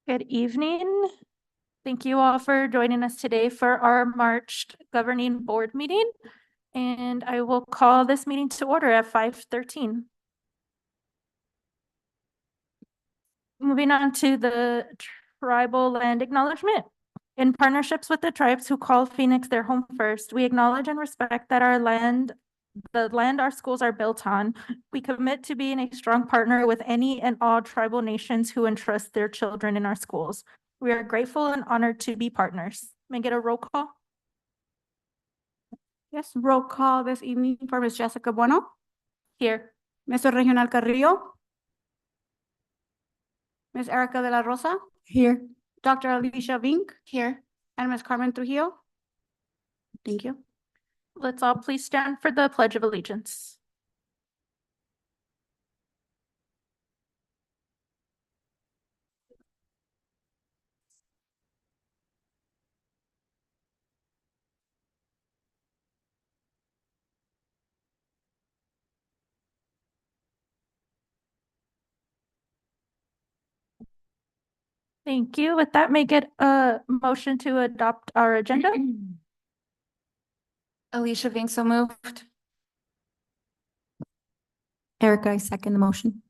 Good evening. Thank you all for joining us today for our March governing board meeting. And I will call this meeting to order at 5:13. Moving on to the tribal land acknowledgement. In partnerships with the tribes who call Phoenix their home first, we acknowledge and respect that the land our schools are built on. We commit to being a strong partner with any and all tribal nations who entrust their children in our schools. We are grateful and honored to be partners. May I get a roll call? Yes, roll call this evening for Ms. Jessica Bueno, Here. Mr. Regional Carrillo, Ms. Erica de la Rosa, Here. Dr. Alicia Vink, Here. and Ms. Carmen Trujillo. Thank you. Let's all please stand for the Pledge of Allegiance. Thank you. With that, may I get a motion to adopt our agenda? Alicia Vink, so moved. Erica, I second the motion.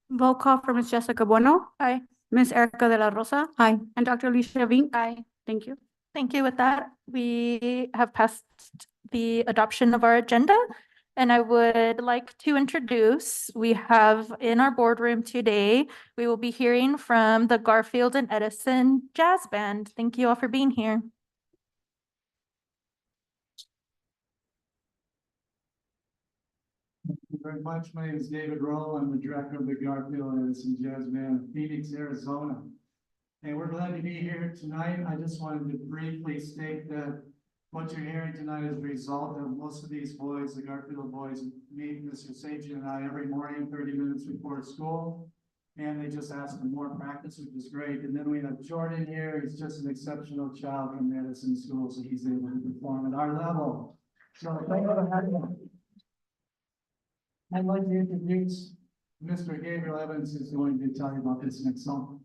Roll call for Ms. Jessica Bueno, Aye. Ms. Erica de la Rosa, Aye. and Dr. Alicia Vink. Aye. Thank you. Thank you. With that, we have passed the adoption of our agenda. And I would like to introduce, we have in our boardroom today, we will be hearing from the Garfield and Edison Jazz Band. Thank you all for being here. Thank you very much. My name is David Roll. I'm the director of the Garfield and Edison Jazz Band of Phoenix, Arizona. And we're glad to be here tonight. I just wanted to briefly state that what you're hearing tonight is a result of most of these boys, the Garfield boys, meet Mr. Sajian and I every morning, 30 minutes before school. And they just ask for more practice, which is great. And then we have Jordan here. He's just an exceptional child from the Edison School, so he's able to perform at our level. So thank you for having me. I'd like to introduce Mr. Gabriel Evans, who's going to tell you about this next song.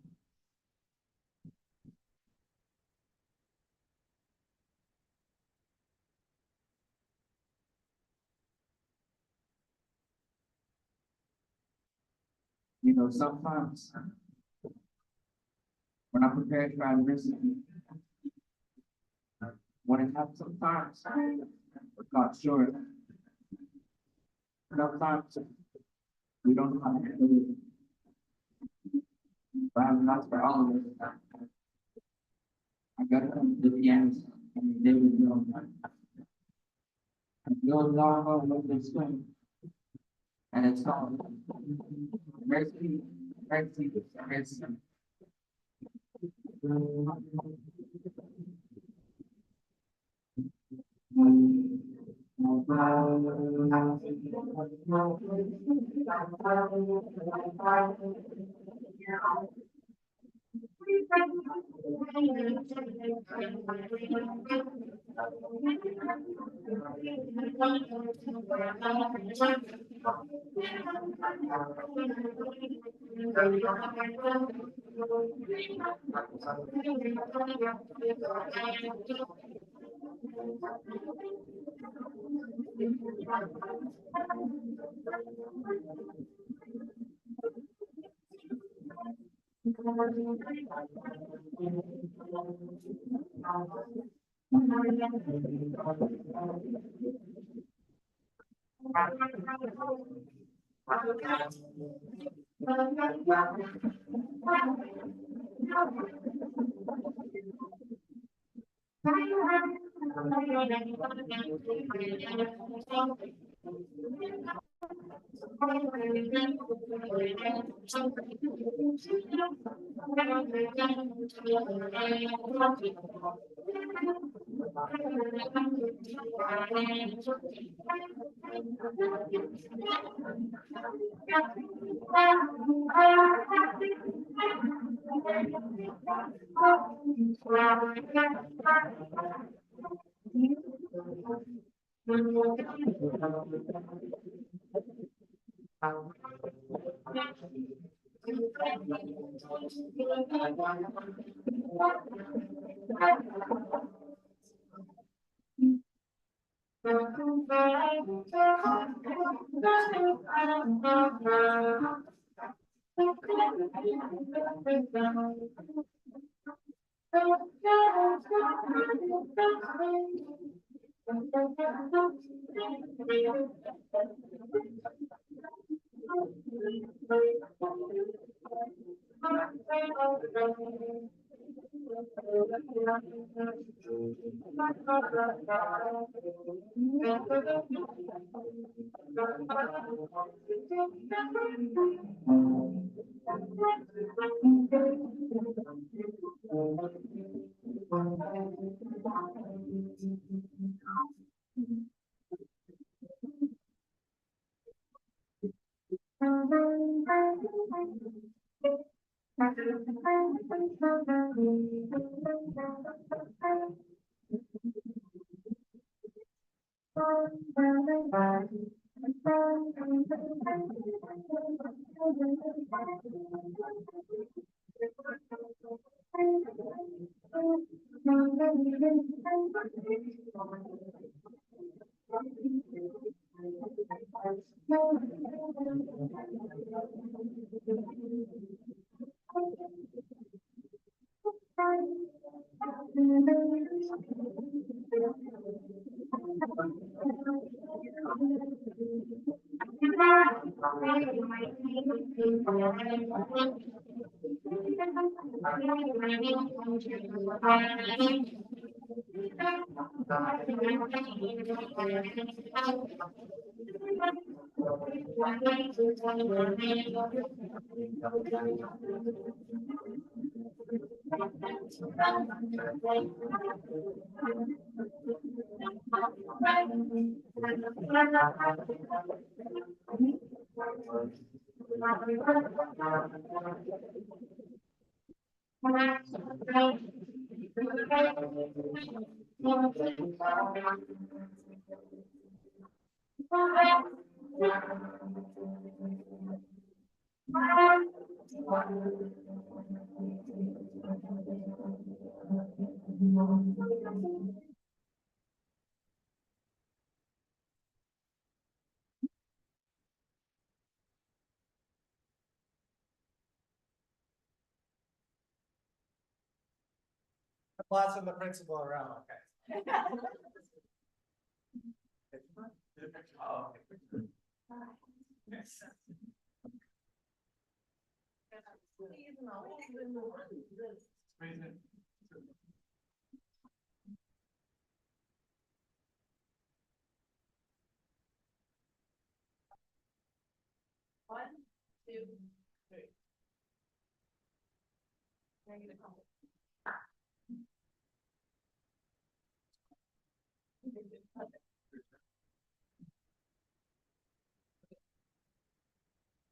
You know, sometimes we're not prepared for adversity. When it happens sometimes, we're not sure. Sometimes we don't know how to handle it. But I'm not for all of it. I got to come to the end and they will know. And you'll know what they swing. And it's called Mercy, Mercy, Mercy. Lots of the principal around, okay. Oh. Yes. One, two, three.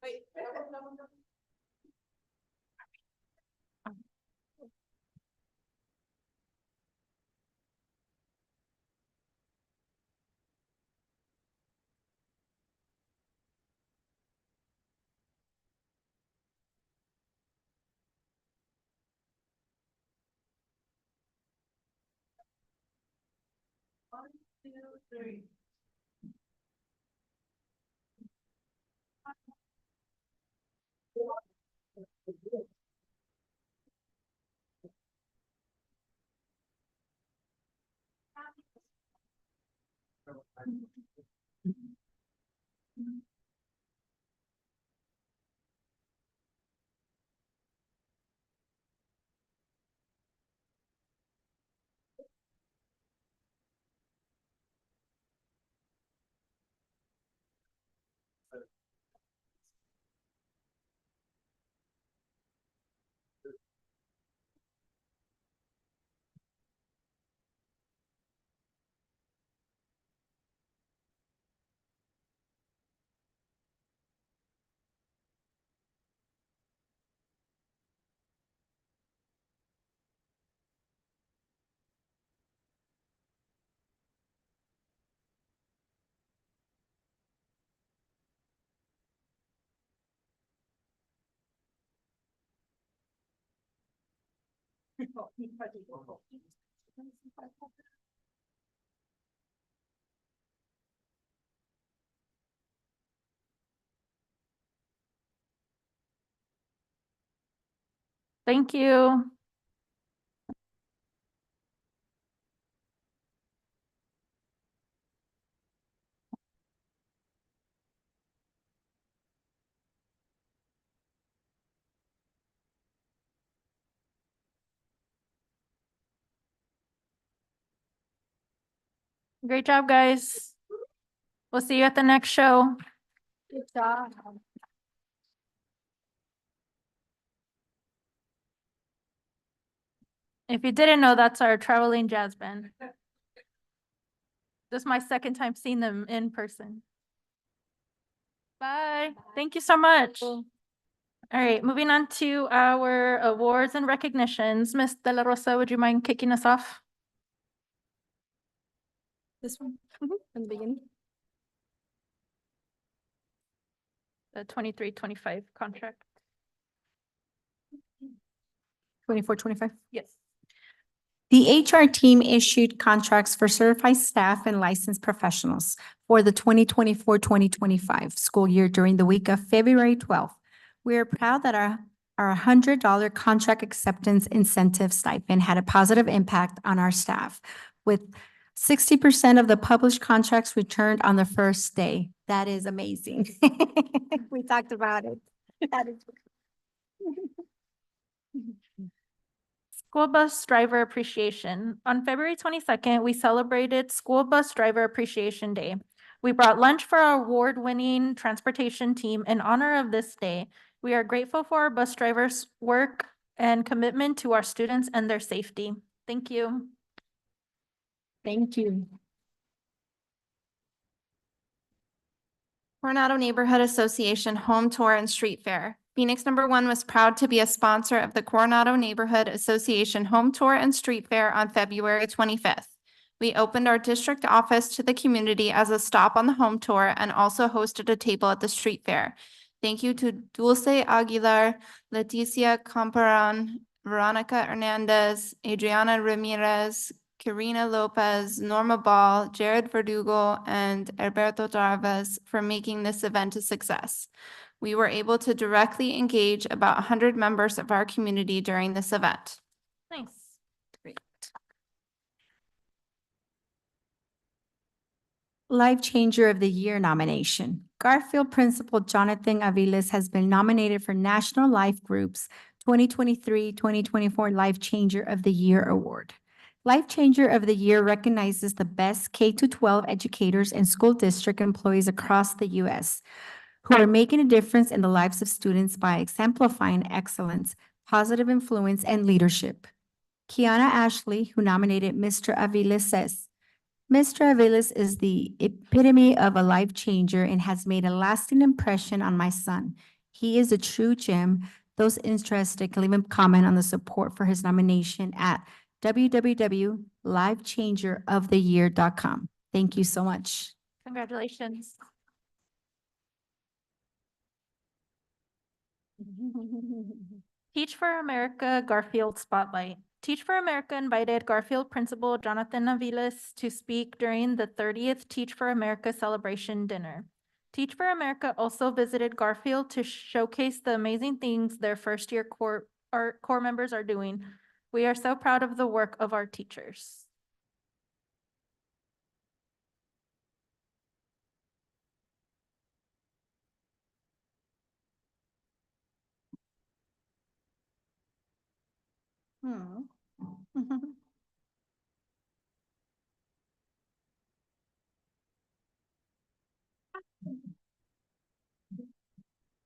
Wait. One, two, three. Thank you. Great job, guys. We'll see you at the next show. Good job. If you didn't know, that's our traveling jazz band. This is my second time seeing them in person. Bye. Thank you so much. All right, moving on to our awards and recognitions. Ms. De La Rosa, would you mind kicking us off? This one, from the beginning. The 23-25 contract. 24-25. Yes. The HR team issued contracts for certified staff and licensed professionals for the 2024-2025 school year during the week of February 12th. We are proud that our $100 contract acceptance incentive stipend had a positive impact on our staff, with 60% of the published contracts returned on the first day. That is amazing. We talked about it. That is. School Bus Driver Appreciation. On February 22nd, we celebrated School Bus Driver Appreciation Day. We brought lunch for our award-winning transportation team in honor of this day. We are grateful for our bus drivers' work and commitment to our students and their safety. Thank you. Thank you. Coronado Neighborhood Association Home Tour and Street Fair. Phoenix #1 was proud to be a sponsor of the Coronado Neighborhood Association Home Tour and Street Fair on February 25th. We opened our district office to the community as a stop on the home tour and also hosted a table at the street fair. Thank you to Dulce Aguilar, Leticia Comparan, Veronica Hernandez, Adriana Ramirez, Karina Lopez, Norma Ball, Jared Verdugo, and Alberto Darvas for making this event a success. We were able to directly engage about 100 members of our community during this event. Nice. Life Changer of the Year nomination. Garfield Principal Jonathan Aviles has been nominated for National Life Group's 2023-2024 Life Changer of the Year Award. Life Changer of the Year recognizes the best K-12 educators and school district employees across the U.S. who are making a difference in the lives of students by exemplifying excellence, positive influence, and leadership. Kiana Ashley, who nominated Mr. Aviles, says, Mr. Aviles is the epitome of a life changer and has made a lasting impression on my son. He is a true gem. Those interested can leave a comment on the support for his nomination at www.lifechangeroftheyear.com. Thank you so much. Congratulations. Teach for America Garfield Spotlight. Teach for America invited Garfield Principal Jonathan Aviles to speak during the 30th Teach for America celebration dinner. Teach for America also visited Garfield to showcase the amazing things their first-year core members are doing. We are so proud of the work of our teachers.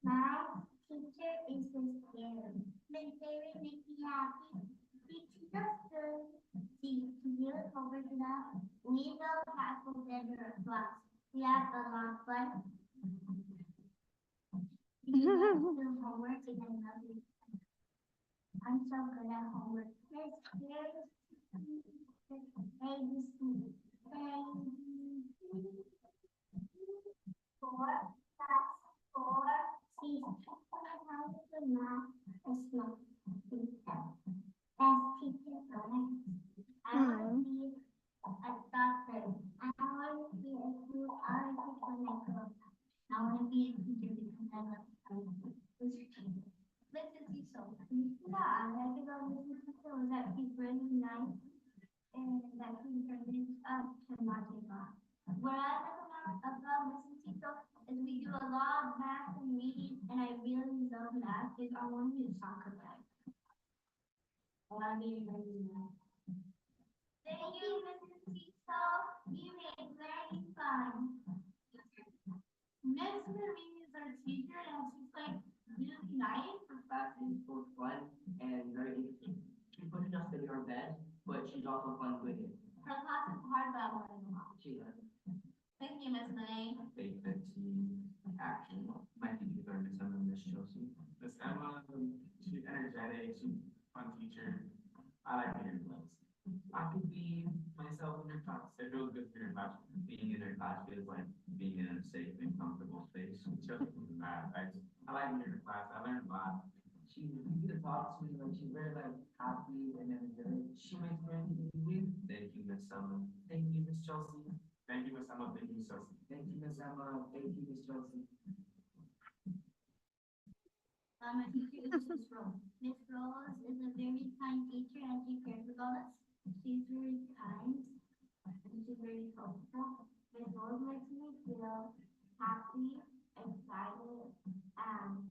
My teacher is scared. My favorite makes me happy. Teaching the school to build over the we will have together class. We have a lot of fun. We do homework and I love it. I'm so good at homework. ABC. Four, that's four. She's how to math is not as teacher teacher because I love teaching. Mrs. Cecil. Yeah, I like about Mrs. Cecil is that she's really nice and that she brings us to Montana. What I love about Mrs. Cecil is we do a lot of math and reading, and I really love math. Is I want to do soccer bag. Thank you, Mrs. Cecil. You made learning fun. Miss Marie is our teacher, and she's like really nice, especially in school fun and very interesting. She pushes us to our bed, but she's also fun with it. Her class is hard, but I want to know. She does. Thank you, Miss Lene. Team action. My teachers are Miss Emma and Miss Chelsea. Miss Emma, she's energetic, she's a fun teacher. I like her class. I could be myself in her class. It feels good for your class. Being in her class feels like being in a safe and comfortable space. Just from the math. I like her class. I learned a lot. She's easy to talk to, like she's very like happy and energetic. She makes me happy. Thank you, Miss Emma. Thank you, Miss Chelsea. Thank you, Miss Emma. Thank you, Chelsea. Thank you, Miss Emma. Thank you, Miss Chelsea. My teacher is Miss Rose. Miss Rose is a very kind teacher and she cares about us. She's very kind and she's very helpful. Miss Rose makes me feel happy, excited, and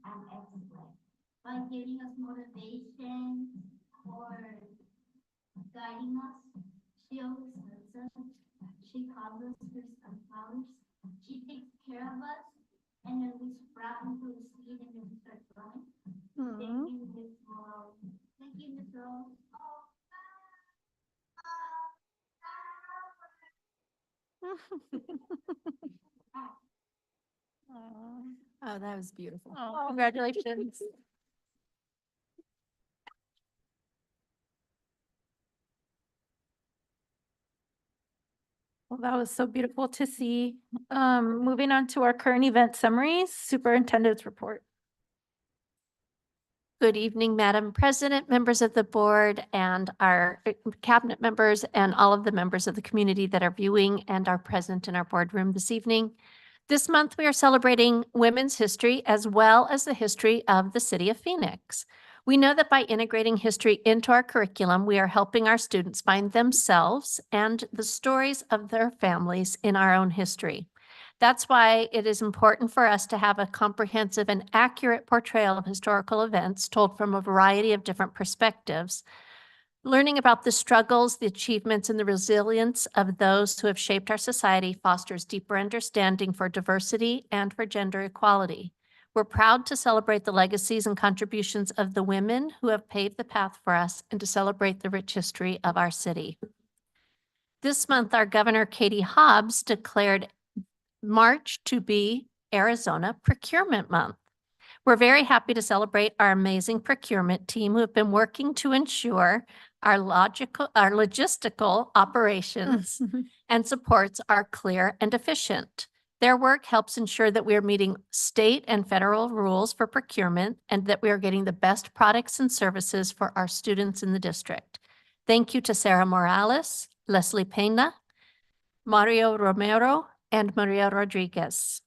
excellent. By giving us motivation or guiding us, she always loves us. She calls us her sunflowers. She takes care of us. And then we sprout into a seed and then we start growing. Thank you, Miss Rose. Thank you, Miss Rose. Oh, that was beautiful. Oh, congratulations. Well, that was so beautiful to see. Moving on to our current event summaries, superintendent's report. Good evening, Madam President, members of the board, and our cabinet members, and all of the members of the community that are viewing and are present in our boardroom this evening. This month, we are celebrating women's history as well as the history of the city of Phoenix. We know that by integrating history into our curriculum, we are helping our students find themselves and the stories of their families in our own history. That's why it is important for us to have a comprehensive and accurate portrayal of historical events told from a variety of different perspectives. Learning about the struggles, the achievements, and the resilience of those who have shaped our society fosters deeper understanding for diversity and for gender equality. We're proud to celebrate the legacies and contributions of the women who have paved the path for us and to celebrate the rich history of our city. This month, our Governor Katie Hobbs declared March to be Arizona Procurement Month. We're very happy to celebrate our amazing procurement team who have been working to ensure our logistical operations and supports are clear and efficient. Their work helps ensure that we are meeting state and federal rules for procurement and that we are getting the best products and services for our students in the district. Thank you to Sarah Morales, Leslie Pena, Mario Romero, and Maria Rodriguez.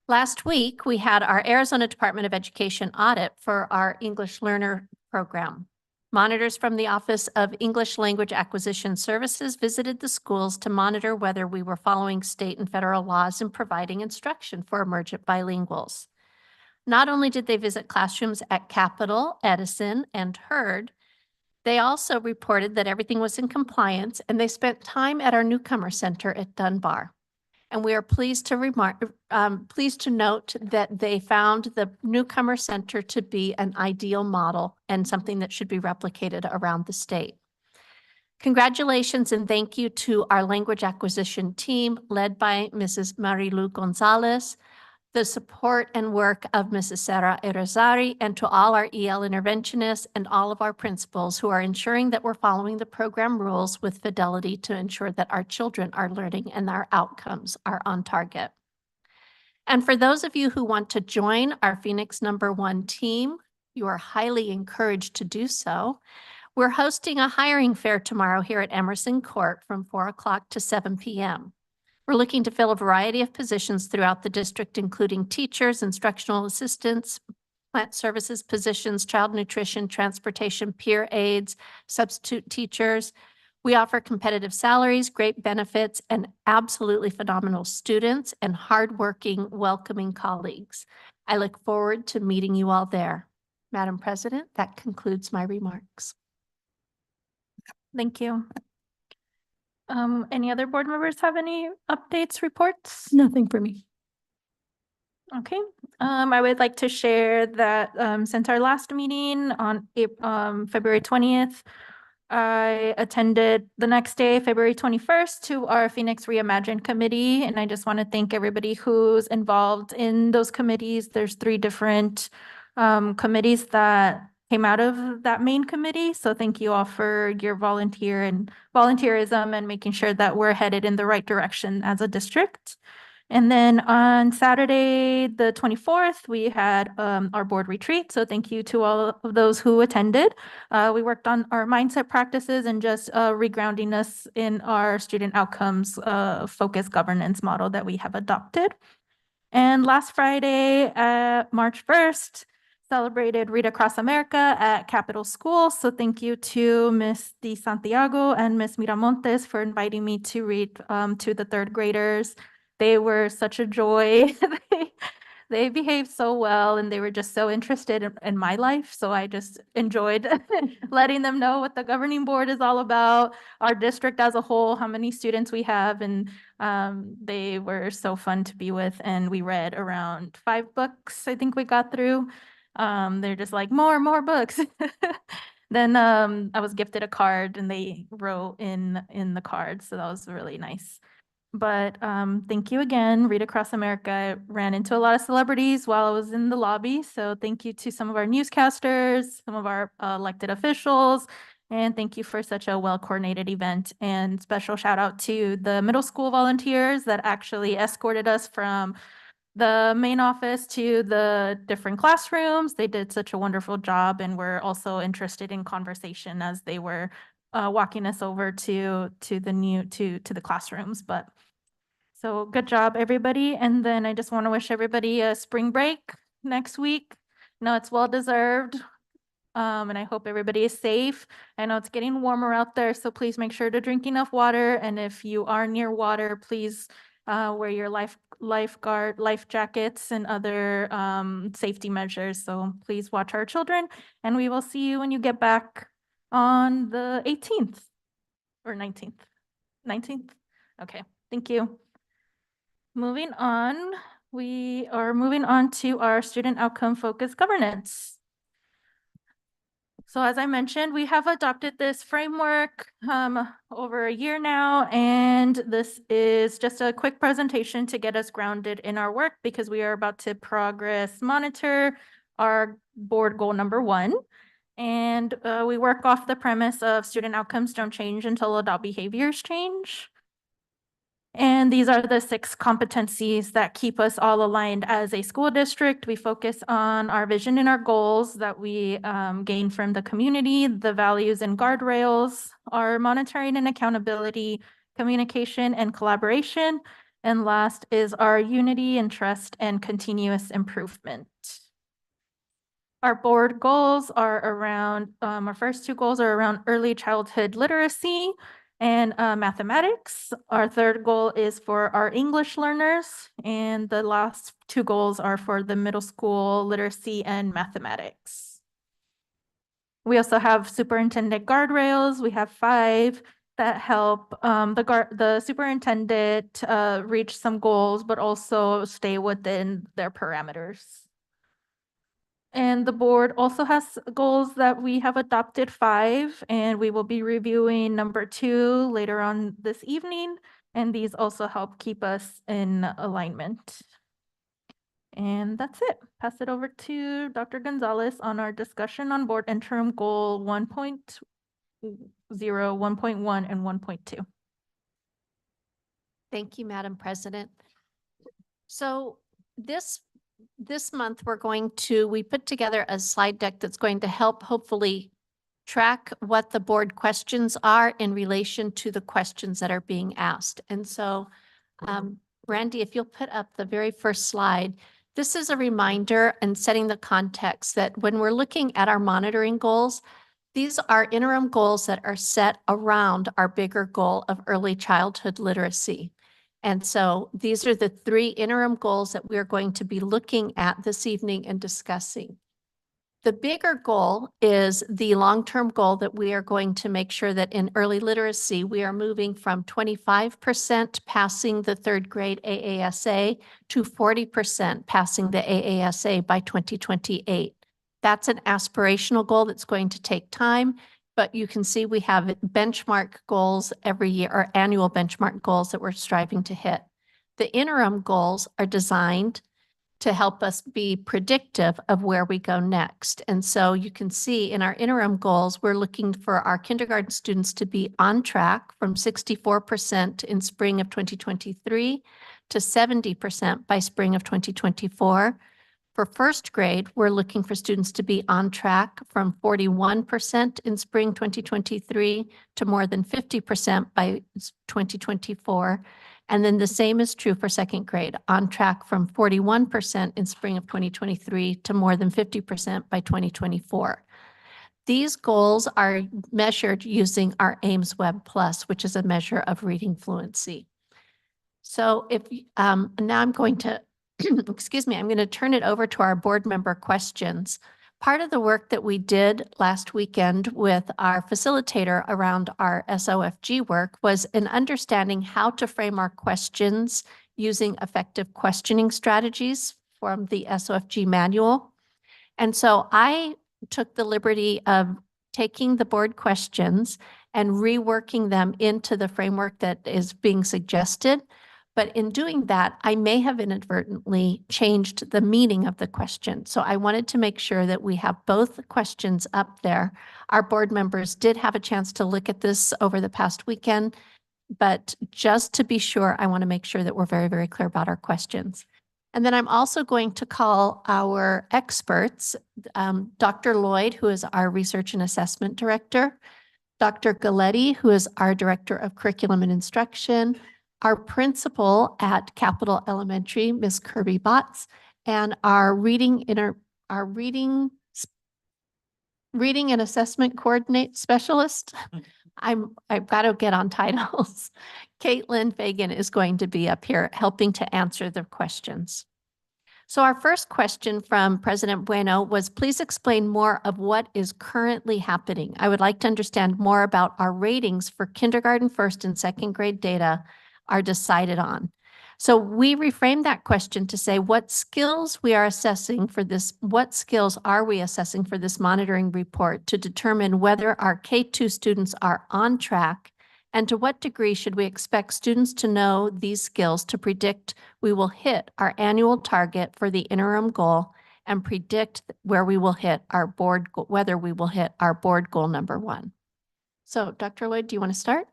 Last week, we had our Arizona Department of Education audit for our English Learner Program. Monitors from the Office of English Language Acquisition Services visited the schools to monitor whether we were following state and federal laws and providing instruction for emergent bilinguals. Not only did they visit classrooms at Capitol, Edison, and Heard, they also reported that everything was in compliance, and they spent time at our newcomer center at Dunbar. And we are pleased to note that they found the newcomer center to be an ideal model and something that should be replicated around the state. Congratulations and thank you to our language acquisition team led by Mrs. Marilu Gonzalez, the support and work of Mrs. Sarah Irizarry, and to all our EL interventionists and all of our principals who are ensuring that we're following the program rules with fidelity to ensure that our children are learning and our outcomes are on target. And for those of you who want to join our Phoenix #1 team, you are highly encouraged to do so. We're hosting a hiring fair tomorrow here at Emerson Court from 4 o'clock to 7 p.m. We're looking to fill a variety of positions throughout the district, including teachers, instructional assistants, plant services positions, child nutrition, transportation, peer aides, substitute teachers. We offer competitive salaries, great benefits, and absolutely phenomenal students and hardworking, welcoming colleagues. I look forward to meeting you all there. Madam President, that concludes my remarks. Thank you. Any other board members have any updates, reports? Nothing for me. Okay, I would like to share that, since our last meeting on February 20th, I attended the next day, February 21st, to our Phoenix Reimagined Committee, and I just want to thank everybody who's involved in those committees. There's 3 different committees that came out of that main committee, so thank you all for your volunteerism and making sure that we're headed in the right direction as a district. And then on Saturday, the 24th, we had our board retreat. So thank you to all of those who attended. We worked on our mindset practices and just regrounding us in our student outcomes focused governance model that we have adopted. And last Friday, March 1st, celebrated Read Across America at Capital School. So thank you to Ms. Di Santiago and Ms. Miramontes for inviting me to read to the 3rd graders. They were such a joy. They behaved so well and they were just so interested in my life. So I just enjoyed letting them know what the governing board is all about, our district as a whole, how many students we have. And they were so fun to be with. And we read around 5 books, I think we got through. They're just like, more books. Then I was gifted a card and they wrote in the card. So that was really nice. But thank you again, Read Across America. I ran into a lot of celebrities while I was in the lobby. So thank you to some of our newscasters, some of our elected officials, and thank you for such a well-coordinated event. And special shout out to the middle school volunteers that actually escorted us from the main office to the different classrooms. They did such a wonderful job and were also interested in conversation as they were walking us over to the classrooms. But so good job, everybody. And then I just want to wish everybody a spring break next week. No, it's well deserved. And I hope everybody is safe. I know it's getting warmer out there, so please make sure to drink enough water. And if you are near water, please wear your life jackets and other safety measures. So please watch our children, and we will see you when you get back on the 18th or 19th. 19th? Okay, thank you. Moving on, we are moving on to our student outcome focused governance. So as I mentioned, we have adopted this framework over a year now, and this is just a quick presentation to get us grounded in our work because we are about to progress monitor our board goal number 1. And we work off the premise of student outcomes don't change until adult behaviors change. And these are the 6 competencies that keep us all aligned as a school district. We focus on our vision and our goals that we gain from the community, the values and guardrails, our monitoring and accountability, communication and collaboration. And last is our unity and trust and continuous improvement. Our board goals are around, our first 2 goals are around early childhood literacy and mathematics. Our 3rd goal is for our English learners, and the last 2 goals are for the middle school literacy and mathematics. We also have superintendent guardrails. We have 5 that help the superintendent reach some goals, but also stay within their parameters. And the board also has goals that we have adopted 5, and we will be reviewing number 2 later on this evening. And these also help keep us in alignment. And that's it. Pass it over to Dr. Gonzalez on our discussion on board interim goal 1.0, 1.1, and 1.2. Thank you, Madam President. So this month, we put together a slide deck that's going to help hopefully track what the board questions are in relation to the questions that are being asked. And so Randy, if you'll put up the very first slide, this is a reminder and setting the context that when we're looking at our monitoring goals, these are interim goals that are set around our bigger goal of early childhood literacy. And so these are the 3 interim goals that we're going to be looking at this evening and discussing. The bigger goal is the long-term goal that we are going to make sure that in early literacy, we are moving from 25% passing the 3rd grade AASA to 40% passing the AASA by 2028. That's an aspirational goal that's going to take time, but you can see we have benchmark goals every year, or annual benchmark goals that we're striving to hit. The interim goals are designed to help us be predictive of where we go next. And so you can see in our interim goals, we're looking for our kindergarten students to be on track from 64% in spring of 2023 to 70% by spring of 2024. For 1st grade, we're looking for students to be on track from 41% in spring 2023 to more than 50% by 2024. And then the same is true for 2nd grade, on track from 41% in spring of 2023 to more than 50% by 2024. These goals are measured using our Ames Web Plus, which is a measure of reading fluency. So if now I'm going to excuse me, I'm going to turn it over to our board member questions. Part of the work that we did last weekend with our facilitator around our SOFG work was in understanding how to frame our questions using effective questioning strategies from the SOFG manual. And so I took the liberty of taking the board questions and reworking them into the framework that is being suggested. But in doing that, I may have inadvertently changed the meaning of the question. So I wanted to make sure that we have both questions up there. Our board members did have a chance to look at this over the past weekend, but just to be sure, I want to make sure that we're very, very clear about our questions. And then I'm also going to call our experts, Dr. Lloyd, who is our Research and Assessment Director, Dr. Galetti, who is our Director of Curriculum and Instruction, our principal at Capitol Elementary, Ms. Kirby Botts, and our reading and assessment coordinate specialist. I've got to get on titles. Caitlin Fagan is going to be up here helping to answer the questions. So our first question from President Bueno was, please explain more of what is currently happening. I would like to understand more about our ratings for kindergarten, 1st and 2nd grade data are decided on. So we reframed that question to say what skills we are assessing for this, what skills are we assessing for this monitoring report to determine whether our K-2 students are on track, and to what degree should we expect students to know these skills to predict we will hit our annual target for the interim goal and predict where we will hit our board, whether we will hit our board goal number 1. So Dr. Lloyd, do you want to start?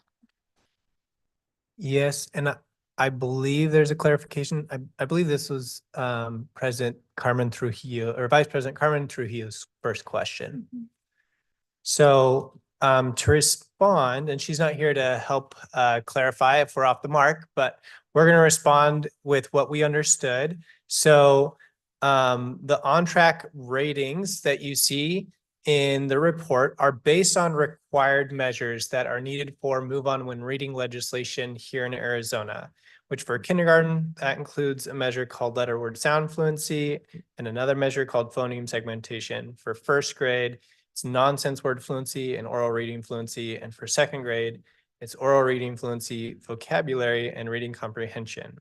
Yes, and I believe there's a clarification. I believe this was President Carmen Trujillo or Vice President Carmen Trujillo's first question. So to respond, and she's not here to help clarify if we're off the mark, but we're going to respond with what we understood. So the on-track ratings that you see in the report are based on required measures that are needed for Move On When Reading legislation here in Arizona, which for kindergarten, that includes a measure called letter word sound fluency and another measure called phoneme segmentation. For 1st grade, it's nonsense word fluency and oral reading fluency. And for 2nd grade, it's oral reading fluency, vocabulary, and reading comprehension.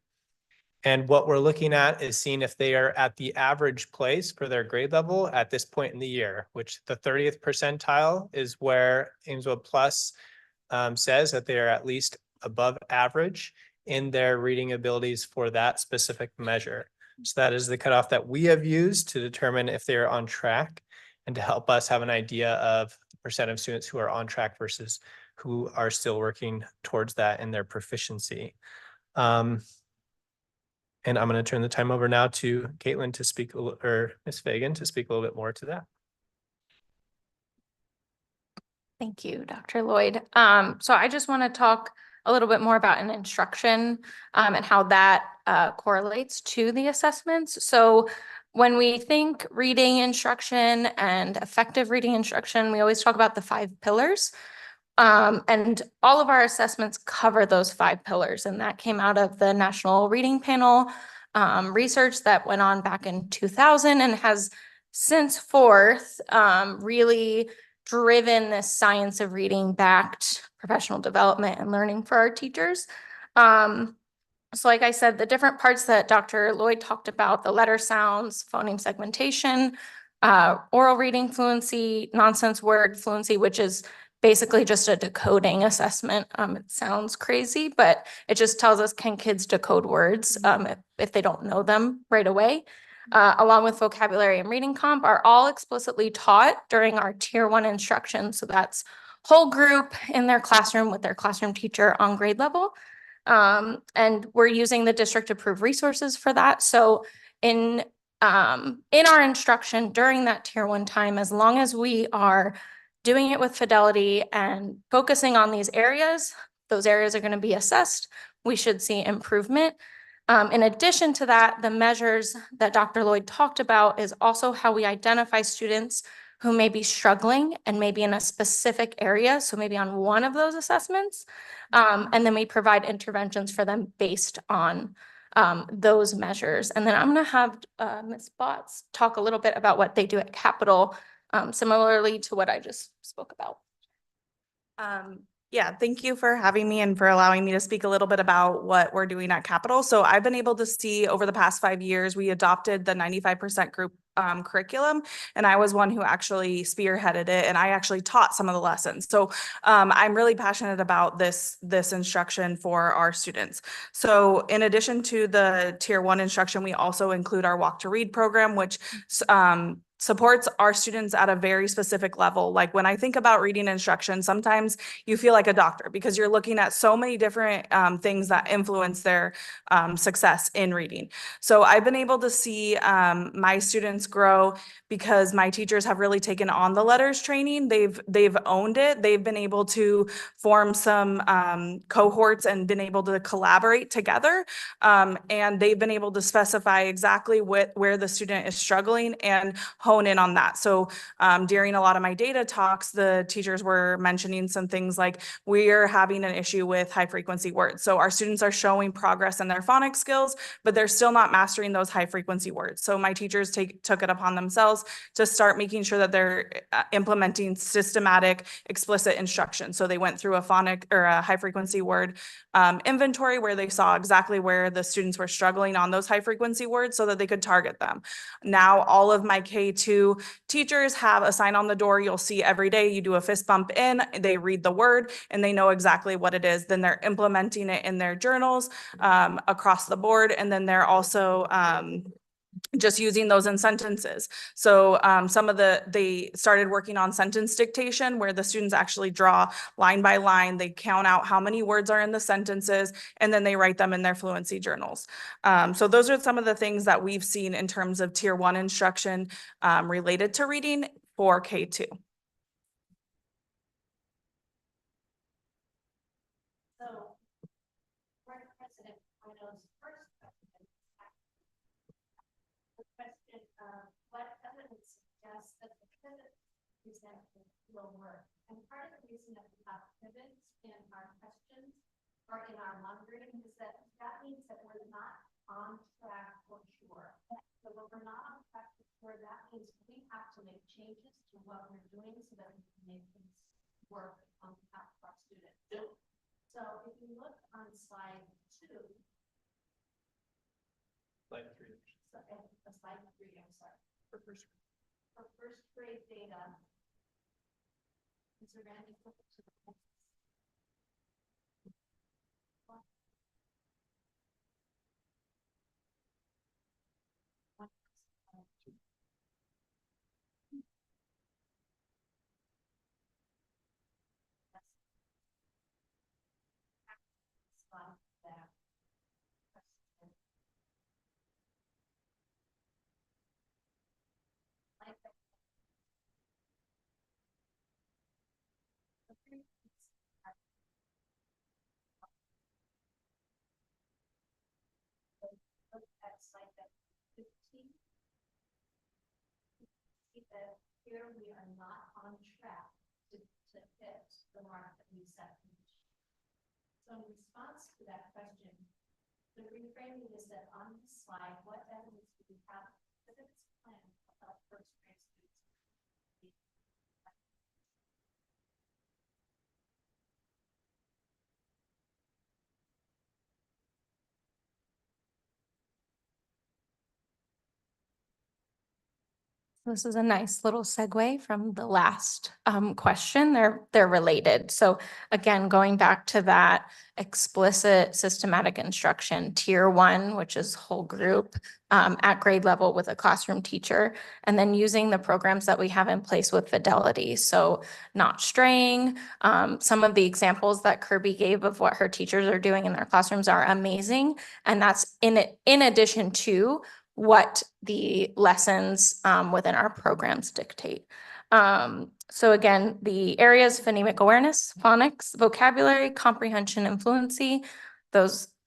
And what we're looking at is seeing if they are at the average place for their grade level at this point in the year, which the 30th percentile is where Ames Web Plus says that they are at least above average in their reading abilities for that specific measure. So that is the cutoff that we have used to determine if they are on track and to help us have an idea of the percent of students who are on track versus who are still working towards that in their proficiency. And I'm going to turn the time over now to Caitlin to speak, or Ms. Fagan to speak a little bit more to that. Thank you, Dr. Lloyd. So I just want to talk a little bit more about an instruction and how that correlates to the assessments. So when we think reading instruction and effective reading instruction, we always talk about the 5 pillars. And all of our assessments cover those 5 pillars, and that came out of the National Reading Panel research that went on back in 2000 and has since forth really driven this science of reading backed professional development and learning for our teachers. So like I said, the different parts that Dr. Lloyd talked about, the letter sounds, phoneme segmentation, oral reading fluency, nonsense word fluency, which is basically just a decoding assessment. It sounds crazy, but it just tells us, can kids decode words if they don't know them right away? Along with vocabulary and reading comp are all explicitly taught during our tier 1 instruction. So that's whole group in their classroom with their classroom teacher on grade level. And we're using the district approved resources for that. So in our instruction during that tier 1 time, as long as we are doing it with fidelity and focusing on these areas, those areas are going to be assessed. We should see improvement. In addition to that, the measures that Dr. Lloyd talked about is also how we identify students who may be struggling and maybe in a specific area, so maybe on one of those assessments, and then we provide interventions for them based on those measures. And then I'm going to have Ms. Botts talk a little bit about what they do at Capital, similarly to what I just spoke about. Yeah, thank you for having me and for allowing me to speak a little bit about what we're doing at Capital. So I've been able to see over the past 5 years, we adopted the 95% group curriculum, and I was one who actually spearheaded it, and I actually taught some of the lessons. So I'm really passionate about this instruction for our students. So in addition to the tier 1 instruction, we also include our Walk to Read program, which supports our students at a very specific level. Like when I think about reading instruction, sometimes you feel like a doctor because you're looking at so many different things that influence their success in reading. So I've been able to see my students grow because my teachers have really taken on the letters training. They've owned it. They've been able to form some cohorts and been able to collaborate together. And they've been able to specify exactly where the student is struggling and hone in on that. So during a lot of my data talks, the teachers were mentioning some things like we're having an issue with high frequency words. So our students are showing progress in their phonics skills, but they're still not mastering those high frequency words. So my teachers took it upon themselves to start making sure that they're implementing systematic, explicit instruction. So they went through a phonic or a high frequency word inventory where they saw exactly where the students were struggling on those high frequency words so that they could target them. Now all of my K2 teachers have a sign on the door you'll see every day. You do a fist bump in, they read the word and they know exactly what it is. Then they're implementing it in their journals across the board. And then they're also just using those in sentences. So they started working on sentence dictation where the students actually draw line by line. They count out how many words are in the sentences and then they write them in their fluency journals. So those are some of the things that we've seen in terms of tier 1 instruction related to reading for K2. So, Board President Ono's first question, the question of what evidence suggests that the pivot example will work. And part of the reason that we have pivots in our questions or in our monitoring is that means that we're not on track for sure. So when we're not on track for sure, that means we have to make changes to what we're doing so that we can make things work on behalf of our students. So if you look on slide 2. Slide 3. Slide 3, I'm sorry. For first grade data. Mr. Randy, flip it to the next. Slide back. slide deck 15. See that here we are not on track to hit the mark that we set. So in response to that question, the reframing is that on the slide, what evidence do we have for this plan about first grade students? This is a nice little segue from the last question. They're related. So again, going back to that explicit systematic instruction, tier 1, which is whole group at grade level with a classroom teacher, and then using the programs that we have in place with Fidelity. So not straying. Some of the examples that Kirby gave of what her teachers are doing in their classrooms are amazing. And that's in addition to what the lessons within our programs dictate. So again, the areas: phonemic awareness, phonics, vocabulary, comprehension, and fluency.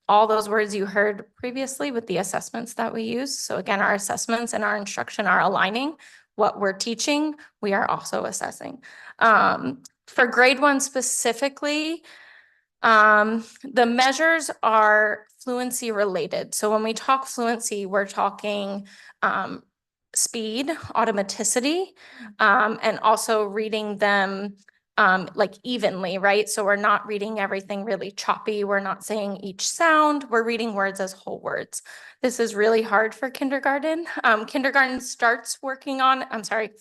All those words you heard previously with the assessments that we use. So again, our assessments and our instruction are aligning. What we're teaching, we are also assessing. For grade 1 specifically, the measures are fluency related. So when we talk fluency, we're talking speed, automaticity, and also reading them like evenly, right? So we're not reading everything really choppy. We're not saying each sound. We're reading words as whole words. This is really hard for kindergarten. Kindergarten starts working on,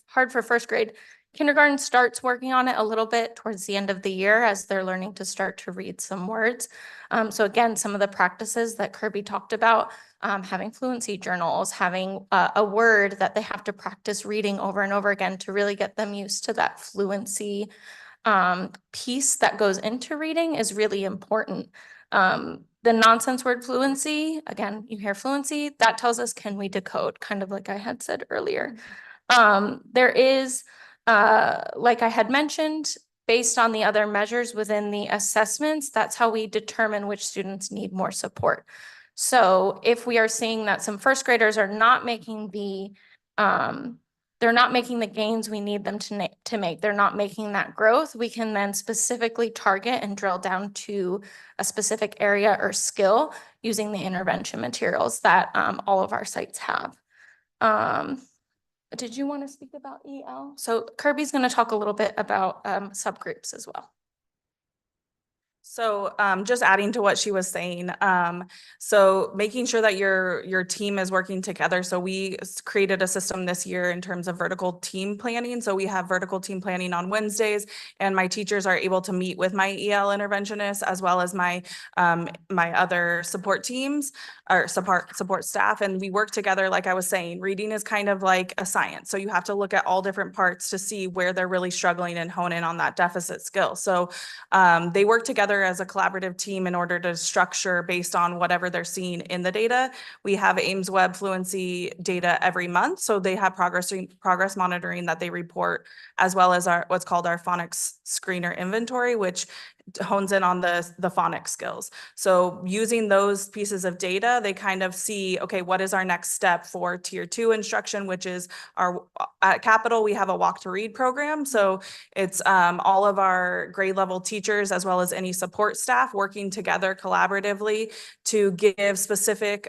hard for first grade. Kindergarten starts working on it a little bit towards the end of the year as they're learning to start to read some words. So again, some of the practices that Kirby talked about, having fluency journals, having a word that they have to practice reading over and over again to really get them used to that fluency piece that goes into reading is really important. The nonsense word fluency, again, you hear fluency, that tells us, can we decode? Kind of like I had said earlier. There is, like I had mentioned, based on the other measures within the assessments, that's how we determine which students need more support. So if we are seeing that some first graders are not making the, they're not making the gains we need them to make, they're not making that growth, we can then specifically target and drill down to a specific area or skill using the intervention materials that all of our sites have. Did you want to speak about EL? So Kirby's going to talk a little bit about subgroups as well. So just adding to what she was saying, so making sure that your team is working together. So we created a system this year in terms of vertical team planning. So we have vertical team planning on Wednesdays, and my teachers are able to meet with my EL interventionists as well as my my other support teams or support staff, and we work together. Like I was saying, reading is kind of like a science. So you have to look at all different parts to see where they're really struggling and hone in on that deficit skill. So they work together as a collaborative team in order to structure based on whatever they're seeing in the data. We have Ames Web fluency data every month. So they have progress monitoring that they report, as well as our what's called our phonics screener inventory, which hones in on the phonics skills. So using those pieces of data, they kind of see, okay, what is our next step for tier 2 instruction, which is our, at Capital, we have a walk to read program. So it's all of our grade level teachers as well as any support staff working together collaboratively to give specific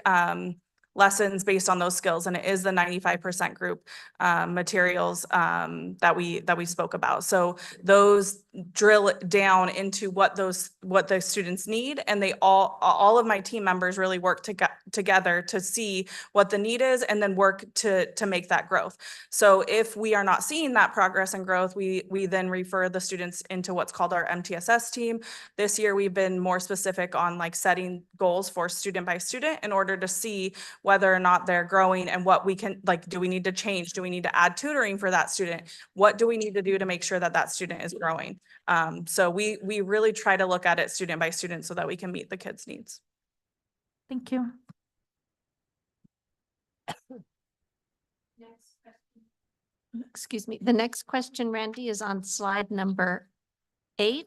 lessons based on those skills. And it is the 95% group materials that we spoke about. So those drill down into what the students need, and they all of my team members really work together to see what the need is and then work to make that growth. So if we are not seeing that progress and growth, we then refer the students into what's called our MTSS team. This year we've been more specific on like setting goals for student by student in order to see whether or not they're growing and what we can, like, do we need to change? Do we need to add tutoring for that student? What do we need to do to make sure that that student is growing? So we really try to look at it student by student so that we can meet the kids' needs. Thank you. Next question. Excuse me. The next question, Randy, is on slide number 8.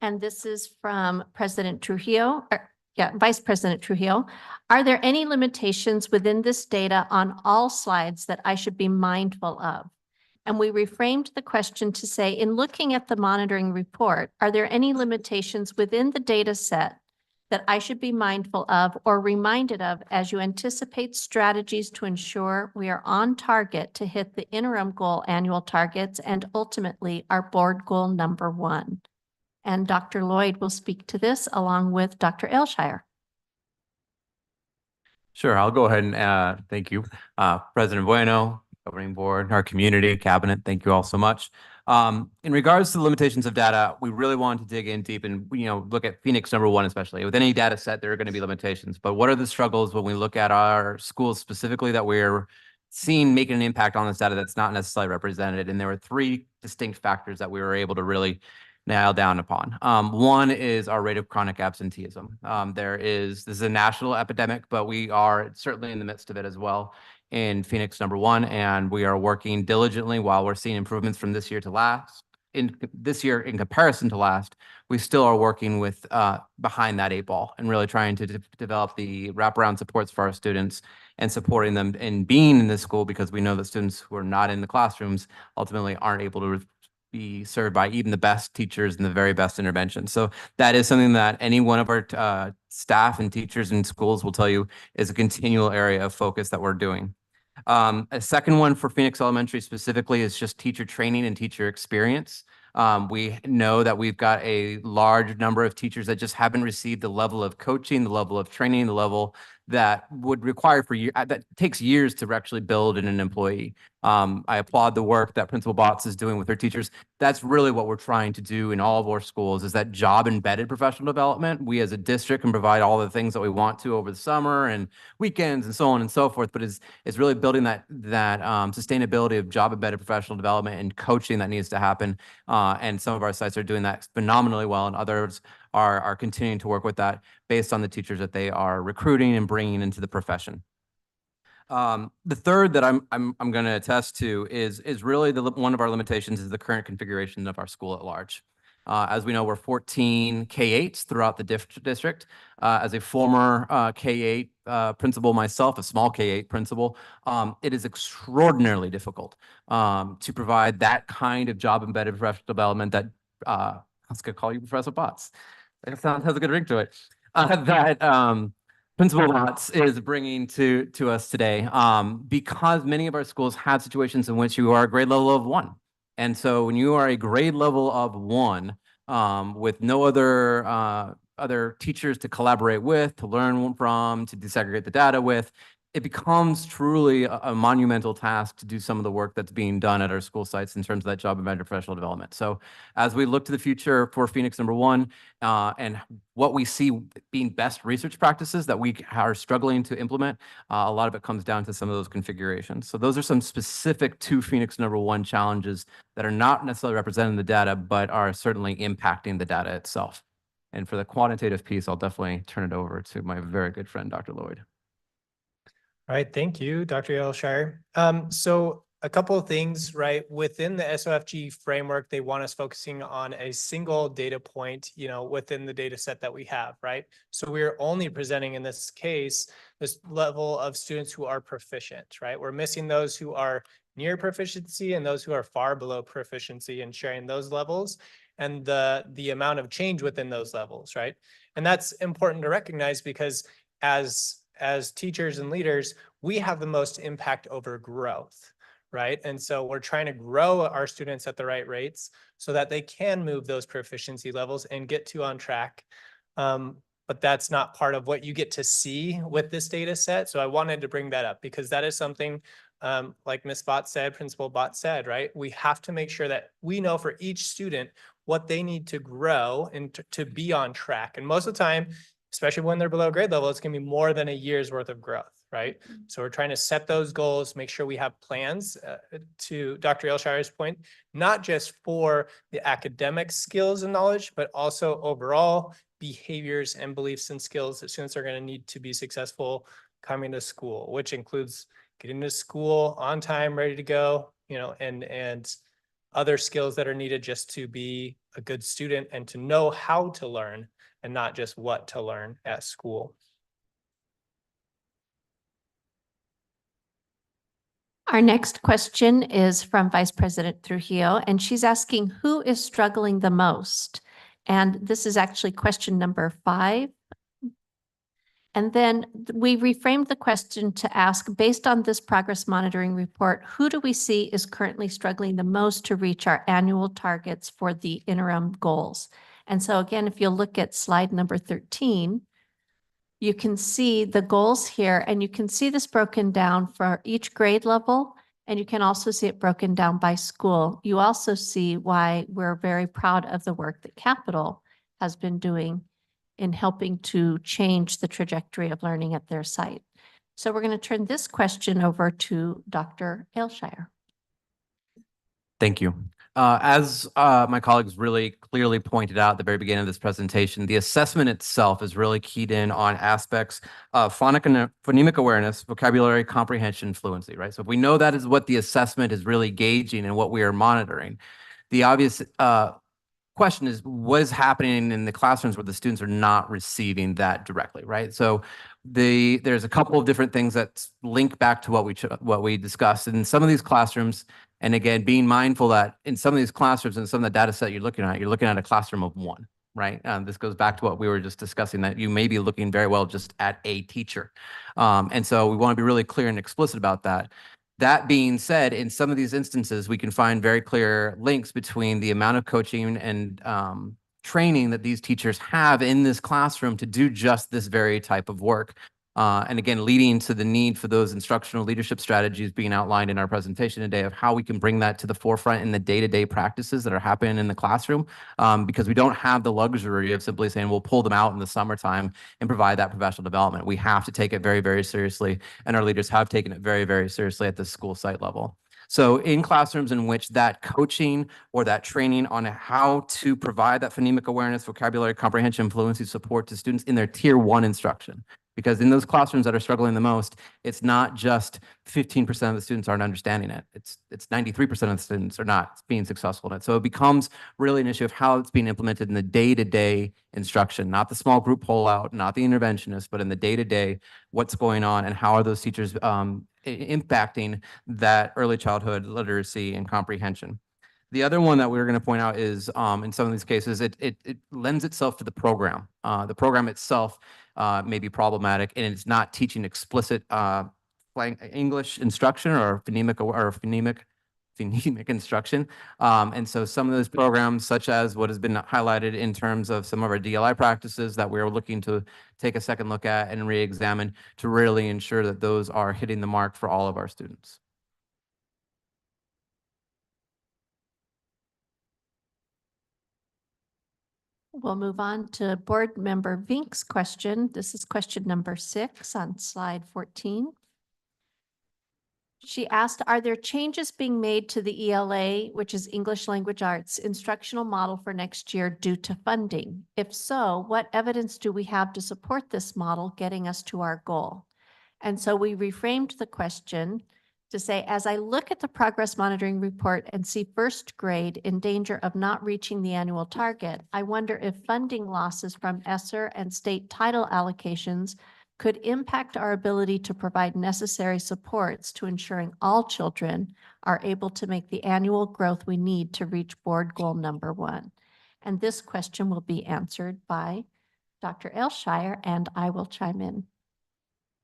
And this is from President Trujillo. Vice President Trujillo, are there any limitations within this data on all slides that I should be mindful of? And we reframed the question to say, in looking at the monitoring report, are there any limitations within the data set that I should be mindful of or reminded of as you anticipate strategies to ensure we are on target to hit the interim goal annual targets and ultimately our board goal number 1? And Dr. Lloyd will speak to this along with Dr. Elshire. Sure, I'll go ahead and thank you, President Bueno, governing board, our community, cabinet. Thank you all so much. In regards to the limitations of data, we really wanted to dig in deep and look at Phoenix number 1, especially. With any data set, there are going to be limitations. But what are the struggles when we look at our schools specifically that we're seeing making an impact on this data that's not necessarily represented? And there were 3 distinct factors that we were able to really nail down upon. One is our rate of chronic absenteeism. This is a national epidemic, but we are certainly in the midst of it as well in Phoenix number 1, and we are working diligently. While we're seeing improvements from this year to last, this year in comparison to last, we still are working with behind that 8 ball and really trying to develop the wraparound supports for our students and supporting them in being in the school, because we know that students who are not in the classrooms ultimately aren't able to be served by even the best teachers and the very best intervention. So that is something that any one of our staff and teachers in schools will tell you is a continual area of focus that we're doing. A second one for Phoenix Elementary specifically is just teacher training and teacher experience. We know that we've got a large number of teachers that just haven't received the level of coaching, the level of training, the level that would require that takes years to actually build in an employee. I applaud the work that Principal Botts is doing with her teachers. That's really what we're trying to do in all of our schools, is that job embedded professional development. We as a district can provide all the things that we want to over the summer and weekends and so on and so forth, but it's really building that sustainability of job embedded professional development and coaching that needs to happen. And some of our sites are doing that phenomenally well, and others are continuing to work with that based on the teachers that they are recruiting and bringing into the profession. The third that I'm going to attest to is really one of our limitations is the current configuration of our school at large. As we know, we're 14 K-8s throughout the district. As a former K-8 principal myself, a small K-8 principal, it is extraordinarily difficult to provide that kind of job embedded professional development that I was going to call you Professor Botts. It has a good ring to it. That Principal Botts is bringing to us today, because many of our schools have situations in which you are a grade level of 1. And so when you are a grade level of 1, with no other teachers to collaborate with, to learn from, to desegregate the data with, it becomes truly a monumental task to do some of the work that's being done at our school sites in terms of that job embedded professional development. So as we look to the future for Phoenix number 1, and what we see being best research practices that we are struggling to implement, a lot of it comes down to some of those configurations. So those are some specific to Phoenix number 1 challenges that are not necessarily represented in the data, but are certainly impacting the data itself. And for the quantitative piece, I'll definitely turn it over to my very good friend, Dr. Lloyd. All right, thank you, Dr. Elshire. So a couple of things, right? Within the SOFG framework, they want us focusing on a single data point, within the data set that we have, right? So we're only presenting in this case, this level of students who are proficient, right? We're missing those who are near proficiency and those who are far below proficiency, and sharing those levels and the amount of change within those levels, right? And that's important to recognize, because as teachers and leaders, we have the most impact over growth, right? And so we're trying to grow our students at the right rates so that they can move those proficiency levels and get to on track. But that's not part of what you get to see with this data set. So I wanted to bring that up, because that is something, like Ms. Bott said, Principal Bott said, right? We have to make sure that we know for each student what they need to grow and to be on track. And most of the time, especially when they're below grade level, it's going to be more than a year's worth of growth, right? So we're trying to set those goals, make sure we have plans, to Dr. Elshire's point, not just for the academic skills and knowledge, but also overall behaviors and beliefs and skills that students are going to need to be successful coming to school, which includes getting to school on time, ready to go, and other skills that are needed just to be a good student and to know how to learn and not just what to learn at school. Our next question is from Vice President Trujillo, and she's asking, who is struggling the most? And this is actually question number 5. And then we reframed the question to ask, based on this progress monitoring report, who do we see is currently struggling the most to reach our annual targets for the interim goals? And so again, if you look at slide number 13, you can see the goals here, and you can see this broken down for each grade level, and you can also see it broken down by school. You also see why we're very proud of the work that Capital has been doing in helping to change the trajectory of learning at their site. So we're going to turn this question over to Dr. Ailshire. Thank you. As my colleagues really clearly pointed out at the very beginning of this presentation, the assessment itself is really keyed in on aspects of phonemic awareness, vocabulary comprehension, fluency, right? So if we know that is what the assessment is really gauging and what we are monitoring, the obvious question is, what is happening in the classrooms where the students are not receiving that directly, right? So there's a couple of different things that link back to what we discussed in some of these classrooms. And again, being mindful that in some of these classrooms and some of the data set you're looking at a classroom of 1, right? This goes back to what we were just discussing, that you may be looking very well just at a teacher. And so we want to be really clear and explicit about that. That being said, in some of these instances, we can find very clear links between the amount of coaching and training that these teachers have in this classroom to do just this very type of work. And again, leading to the need for those instructional leadership strategies being outlined in our presentation today of how we can bring that to the forefront in the day-to-day practices that are happening in the classroom, because we don't have the luxury of simply saying we'll pull them out in the summertime and provide that professional development. We have to take it very, very seriously, and our leaders have taken it very, very seriously at the school site level. So in classrooms in which that coaching or that training on how to provide that phonemic awareness, vocabulary comprehension, fluency support to students in their tier 1 instruction, because in those classrooms that are struggling the most, it's not just 15% of the students aren't understanding it. It's 93% of the students are not being successful in it. So it becomes really an issue of how it's being implemented in the day-to-day instruction, not the small group pull-out, not the interventionist, but in the day-to-day, what's going on and how are those teachers impacting that early childhood literacy and comprehension. The other one that we were going to point out is in some of these cases, it lends itself to the program. The program itself may be problematic, and it's not teaching explicit English instruction or phonemic instruction. And so some of those programs, such as what has been highlighted in terms of some of our DLI practices that we're looking to take a second look at and re-examine to really ensure that those are hitting the mark for all of our students. We'll move on to Board Member Vink's question. This is question number 6 on slide 14. She asked, are there changes being made to the ELA, which is English Language Arts, instructional model for next year due to funding? If so, what evidence do we have to support this model getting us to our goal? And so we reframed the question to say, as I look at the progress monitoring report and see first grade in danger of not reaching the annual target, I wonder if funding losses from ESSER and state title allocations could impact our ability to provide necessary supports to ensuring all children are able to make the annual growth we need to reach board goal number 1. And this question will be answered by Dr. Ailshire, and I will chime in.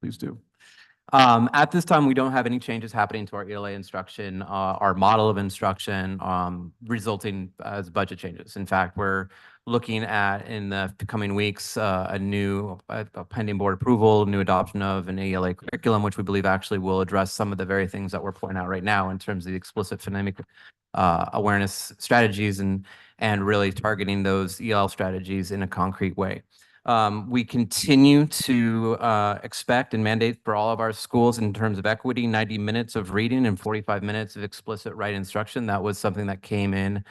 Please do. At this time, we don't have any changes happening to our ELA instruction, our model of instruction, resulting as budget changes. In fact, we're looking at in the coming weeks a pending board approval, new adoption of an ELA curriculum, which we believe actually will address some of the very things that we're pointing out right now in terms of the explicit phonemic awareness strategies and really targeting those EL strategies in a concrete way. We continue to expect and mandate for all of our schools in terms of equity, 90 minutes of reading and 45 minutes of explicit right instruction. That was something that came in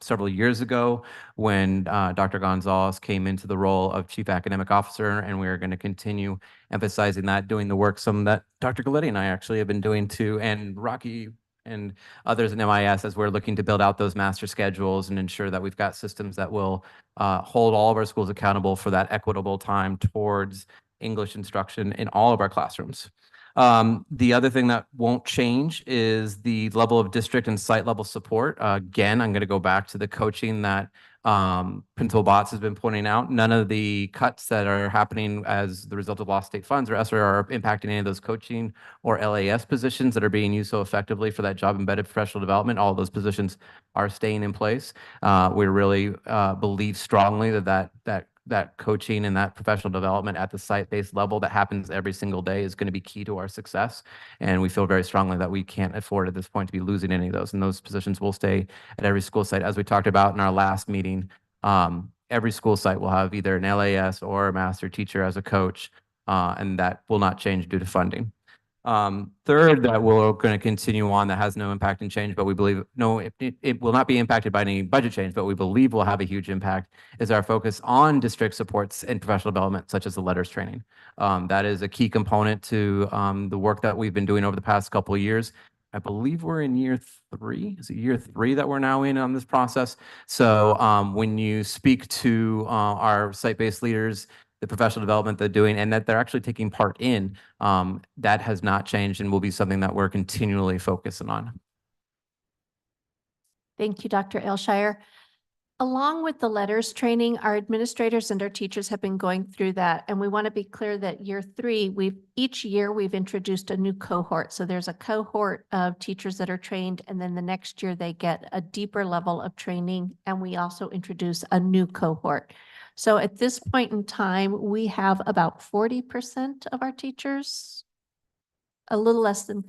several years ago when Dr. Gonzalez came into the role of Chief Academic Officer, and we are going to continue emphasizing that, doing the work some that Dr. Galetti and I actually have been doing too, and Rocky and others in MIS as we're looking to build out those master schedules and ensure that we've got systems that will hold all of our schools accountable for that equitable time towards English instruction in all of our classrooms. The other thing that won't change is the level of district and site level support. Again, I'm going to go back to the coaching that Principal Botts has been pointing out. None of the cuts that are happening as the result of lost state funds or ESSER are impacting any of those coaching or LAS positions that are being used so effectively for that job embedded professional development. All of those positions are staying in place. We really believe strongly that coaching and that professional development at the site-based level that happens every single day is going to be key to our success. And we feel very strongly that we can't afford at this point to be losing any of those. And those positions will stay at every school site. As we talked about in our last meeting, every school site will have either an LAS or a master teacher as a coach, and that will not change due to funding. Third, that we're going to continue on that has no impact and change, but we believe, it will not be impacted by any budget change, but we believe will have a huge impact is our focus on district supports and professional development, such as the letters training. That is a key component to the work that we've been doing over the past couple of years. I believe we're in year 3. Is it year 3 that we're now in on this process? So when you speak to our site-based leaders, the professional development they're doing and that they're actually taking part in, that has not changed and will be something that we're continually focusing on. Thank you, Dr. Alshire. Along with the letters training, our administrators and our teachers have been going through that. And we want to be clear that year 3, each year we've introduced a new cohort. So there's a cohort of teachers that are trained, and then the next year they get a deeper level of training. And we also introduce a new cohort. So at this point in time, we have about 40% of our teachers, a little less than.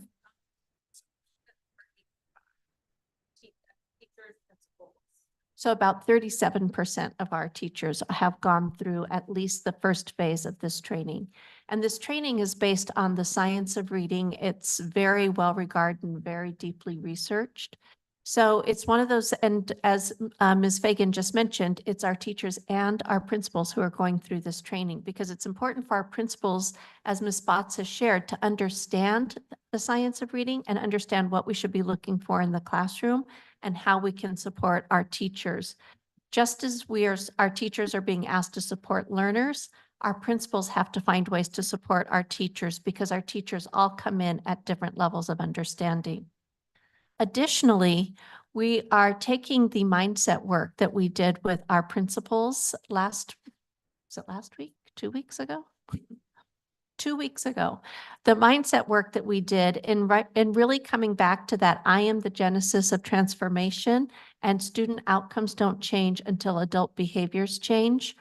So about 37% of our teachers have gone through at least the first phase of this training. And this training is based on the science of reading. It's very well regarded and very deeply researched. So it's one of those, and as Ms. Fagan just mentioned, it's our teachers and our principals who are going through this training because it's important for our principals, as Ms. Botts has shared, to understand the science of reading and understand what we should be looking for in the classroom and how we can support our teachers. Just as our teachers are being asked to support learners, our principals have to find ways to support our teachers because our teachers all come in at different levels of understanding. Additionally, we are taking the mindset work that we did with our principals was it last week? 2 weeks ago? 2 weeks ago. The mindset work that we did in really coming back to that I am the genesis of transformation and student outcomes don't change until adult behaviors change.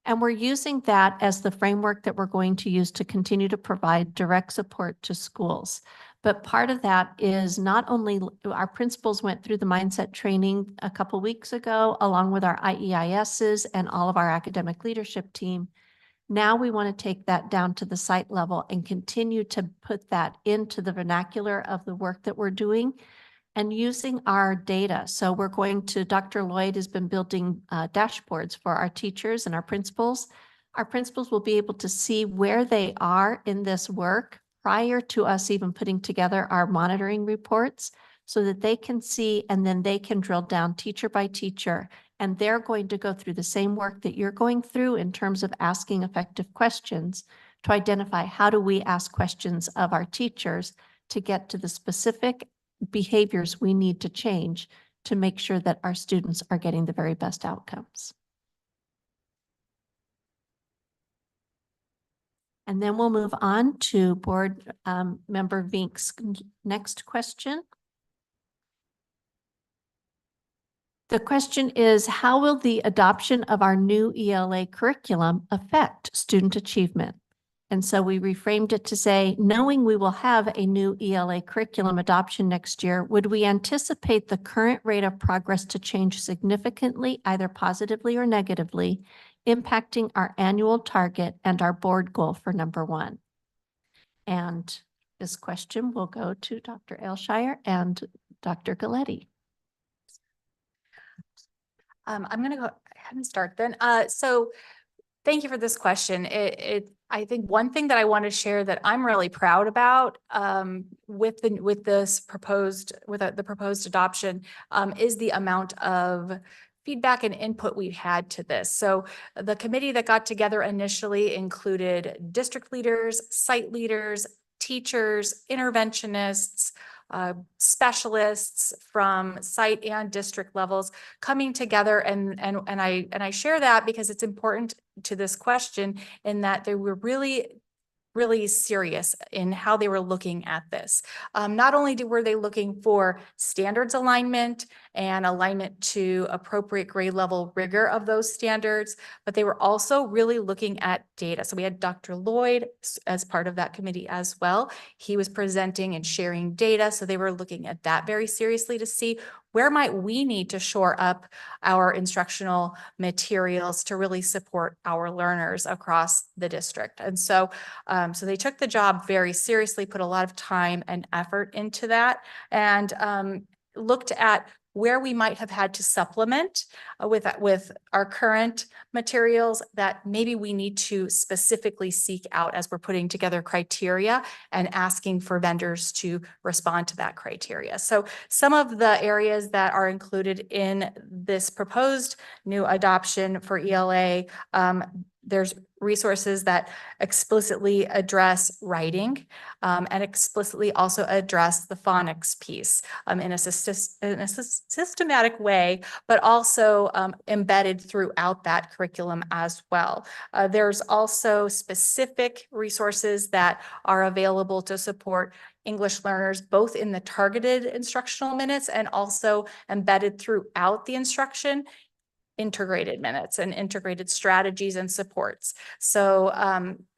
And we're using that as the framework that we're going to use to continue to provide direct support to schools. But part of that is not only our principals went through the mindset training a couple weeks ago, along with our IEISs and all of our academic leadership team. Now we want to take that down to the site level and continue to put that into the vernacular of the work that we're doing and using our data. So we're going to, Dr. Lloyd has been building dashboards for our teachers and our principals. Our principals will be able to see where they are in this work prior to us even putting together our monitoring reports so that they can see and then they can drill down teacher by teacher. And they're going to go through the same work that you're going through in terms of asking effective questions to identify how do we ask questions of our teachers to get to the specific behaviors we need to change to make sure that our students are getting the very best outcomes. And then we'll move on to Board Member Vink's next question. The question is, how will the adoption of our new ELA curriculum affect student achievement? And so we reframed it to say, knowing we will have a new ELA curriculum adoption next year, would we anticipate the current rate of progress to change significantly, either positively or negatively, impacting our annual target and our board goal for number 1? And this question will go to Dr. Alshire and Dr. Galetti. I'm going to go ahead and start then. So thank you for this question. I think one thing that I want to share that I'm really proud about with the proposed adoption is the amount of feedback and input we've had to this. So the committee that got together initially included district leaders, site leaders, teachers, interventionists, specialists from site and district levels coming together, and I share that because it's important to this question in that they were really serious in how they were looking at this. Not only were they looking for standards alignment and alignment to appropriate grade level rigor of those standards, but they were also really looking at data. So we had Dr. Lloyd as part of that committee as well. He was presenting and sharing data. So they were looking at that very seriously to see where might we need to shore up our instructional materials to really support our learners across the district. And so so they took the job very seriously, put a lot of time and effort into that, and looked at where we might have had to supplement with our current materials that maybe we need to specifically seek out as we're putting together criteria and asking for vendors to respond to that criteria. So some of the areas that are included in this proposed new adoption for ELA, there's resources that explicitly address writing and explicitly also address the phonics piece in a systematic way, but also embedded throughout that curriculum as well. There's also specific resources that are available to support English learners, both in the targeted instructional minutes and also embedded throughout the instruction, integrated minutes and integrated strategies and supports. So,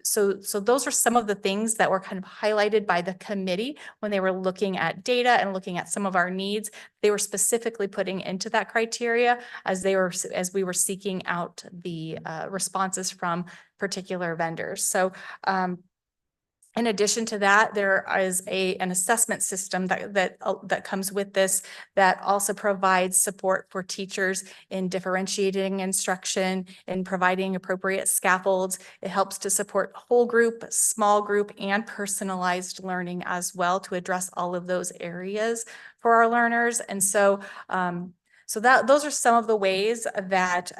so those are some of the things that were kind of highlighted by the committee when they were looking at data and looking at some of our needs. They were specifically putting into that criteria as we were seeking out the responses from particular vendors. So, in addition to that, there is an assessment system that comes with this that also provides support for teachers in differentiating instruction and providing appropriate scaffolds. It helps to support whole group, small group, and personalized learning as well to address all of those areas for our learners. And so, so those are some of the ways that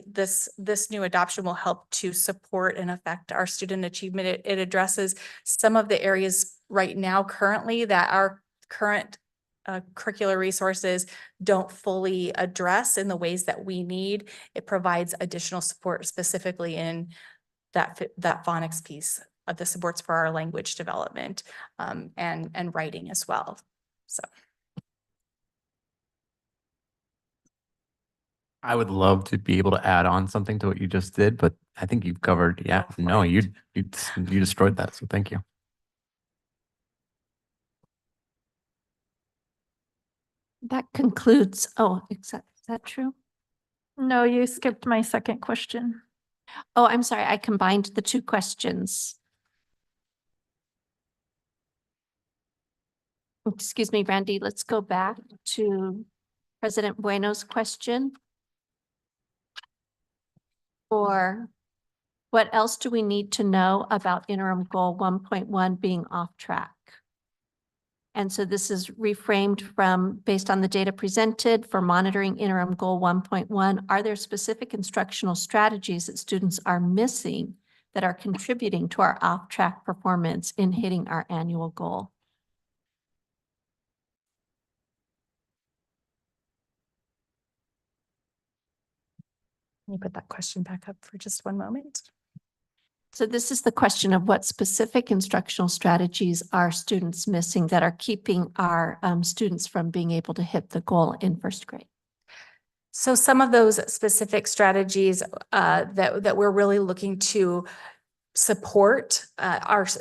this new adoption will help to support and affect our student achievement. It addresses some of the areas right now currently that our current curricular resources don't fully address in the ways that we need. It provides additional support specifically in that phonics piece of the supports for our language development and writing as well. So. I would love to be able to add on something to what you just did, but I think you've covered, yeah, no, you destroyed that. So thank you. That concludes, is that true? No, you skipped my second question. Oh, I'm sorry. I combined the two questions. Excuse me, Randy, let's go back to President Bueno's question. Or what else do we need to know about interim goal 1.1 being off track? And so this is reframed from based on the data presented for monitoring interim goal 1.1. Are there specific instructional strategies that students are missing that are contributing to our off track performance in hitting our annual goal? Can you put that question back up for just one moment? So this is the question of what specific instructional strategies are students missing that are keeping our students from being able to hit the goal in first grade? So some of those specific strategies that we're really looking to support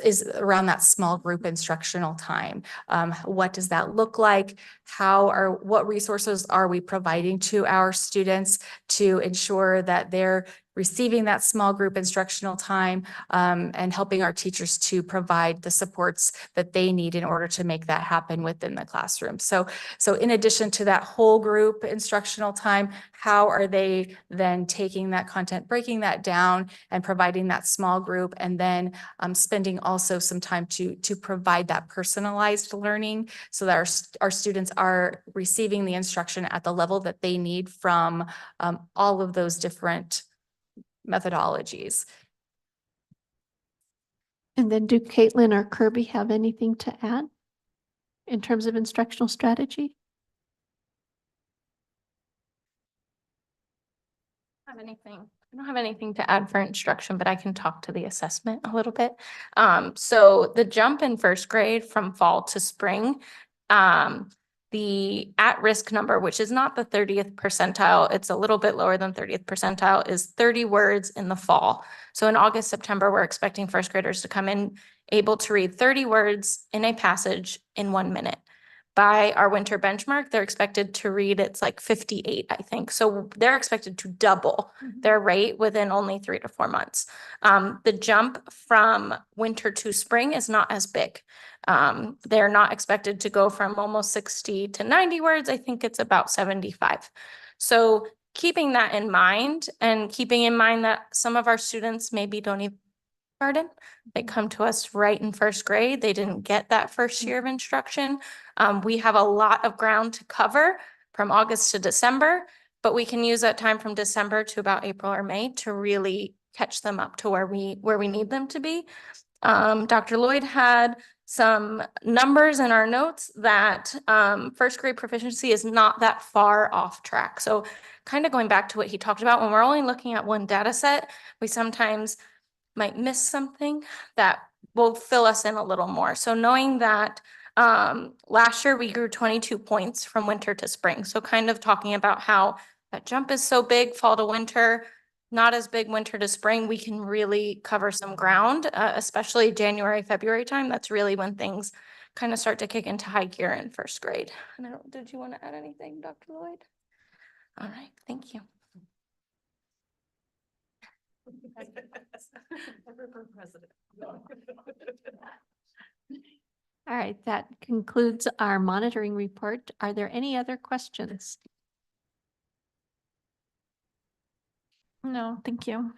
is around that small group instructional time. What does that look like? What resources are we providing to our students to ensure that they're receiving that small group instructional time, and helping our teachers to provide the supports that they need in order to make that happen within the classroom. So in addition to that whole group instructional time, how are they then taking that content, breaking that down and providing that small group, and then spending also some time to provide that personalized learning so that our students are receiving the instruction at the level that they need from all of those different methodologies. And then do Caitlin or Kirby have anything to add in terms of instructional strategy? I don't have anything to add for instruction, but I can talk to the assessment a little bit. So the jump in first grade from fall to spring, the at-risk number, which is not the 30th percentile, it's a little bit lower than 30th percentile, is 30 words in the fall. So in August, September, we're expecting first graders to come in able to read 30 words in a passage in 1 minute. By our winter benchmark, they're expected to read, it's like 58, I think. So they're expected to double their rate within only 3 to 4 months. The jump from winter to spring is not as big. They're not expected to go from almost 60 to 90 words. I think it's about 75. So keeping that in mind, and keeping in mind that some of our students maybe don't even they come to us right in first grade. They didn't get that first year of instruction. We have a lot of ground to cover from August to December, but we can use that time from December to about April or May to really catch them up to where we need them to be. Dr. Lloyd had some numbers in our notes that first grade proficiency is not that far off track. So kind of going back to what he talked about, when we're only looking at one data set, we sometimes might miss something that will fill us in a little more. So knowing that last year we grew 22 points from winter to spring. So kind of talking about how that jump is so big, fall to winter, not as big winter to spring, we can really cover some ground, especially January, February time. That's really when things kind of start to kick into high gear in first grade. And did you want to add anything, Dr. Lloyd? All right, thank you. All right, that concludes our monitoring report. Are there any other questions? No, thank you.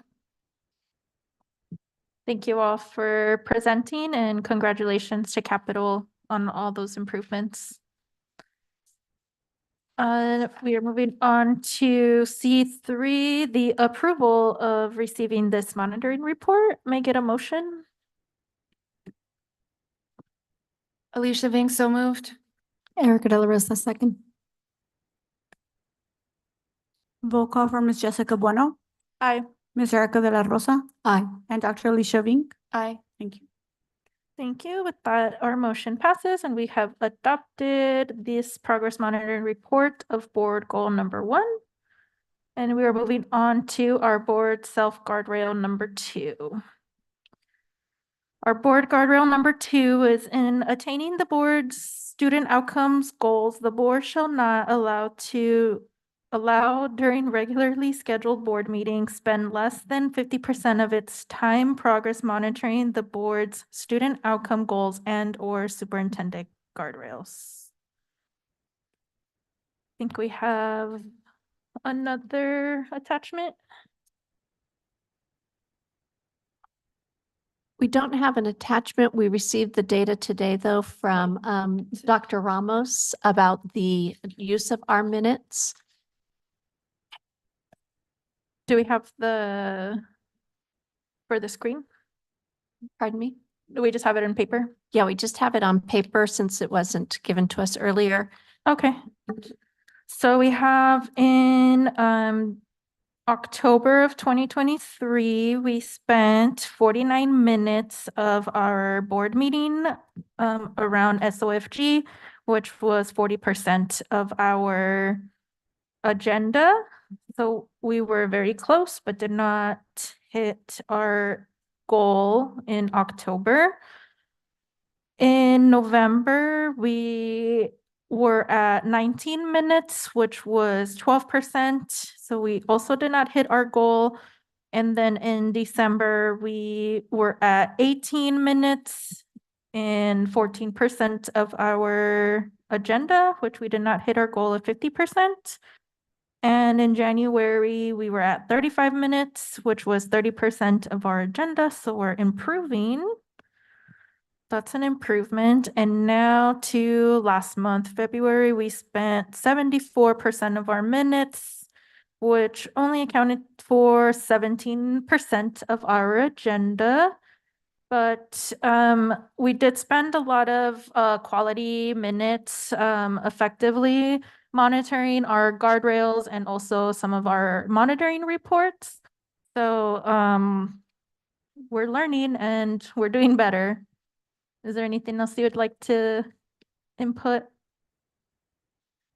Thank you all for presenting, and congratulations to Capital on all those improvements. We are moving on to C3, the approval of receiving this monitoring report. May I get a motion? Alicia Ving, so moved. Erica De La Rosa, second. Roll call for Ms. Jessica Bueno, Aye. Ms. Erica De La Rosa, Aye. and Dr. Alicia Ving. Aye. Thank you. Thank you. With that, our motion passes and we have adopted this progress monitoring report of board goal number 1. And we are moving on to our board self guardrail number 2. Our board guardrail number 2 is in attaining the board's student outcomes goals. The board shall not allow during regularly scheduled board meetings spend less than 50% of its time progress monitoring the board's student outcome goals and or superintendent guardrails. I think we have another attachment. We don't have an attachment. We received the data today, though, from Dr. Ramos about the use of our minutes. Do we have for the screen? Pardon me? Do we just have it in paper? Yeah, we just have it on paper since it wasn't given to us earlier. Okay. So we have in October of 2023, we spent 49 minutes of our board meeting around SOFG, which was 40% of our agenda. So we were very close, but did not hit our goal in October. In November, we were at 19 minutes, which was 12%. So we also did not hit our goal. And then in December, we were at 18 minutes and 14% of our agenda, which we did not hit our goal of 50%. And in January, we were at 35 minutes, which was 30% of our agenda. So we're improving. That's an improvement. And now to last month, February, we spent 74% of our minutes, which only accounted for 17% of our agenda. But we did spend a lot of quality minutes effectively monitoring our guardrails and also some of our monitoring reports. So we're learning and we're doing better. Is there anything else you would like to input?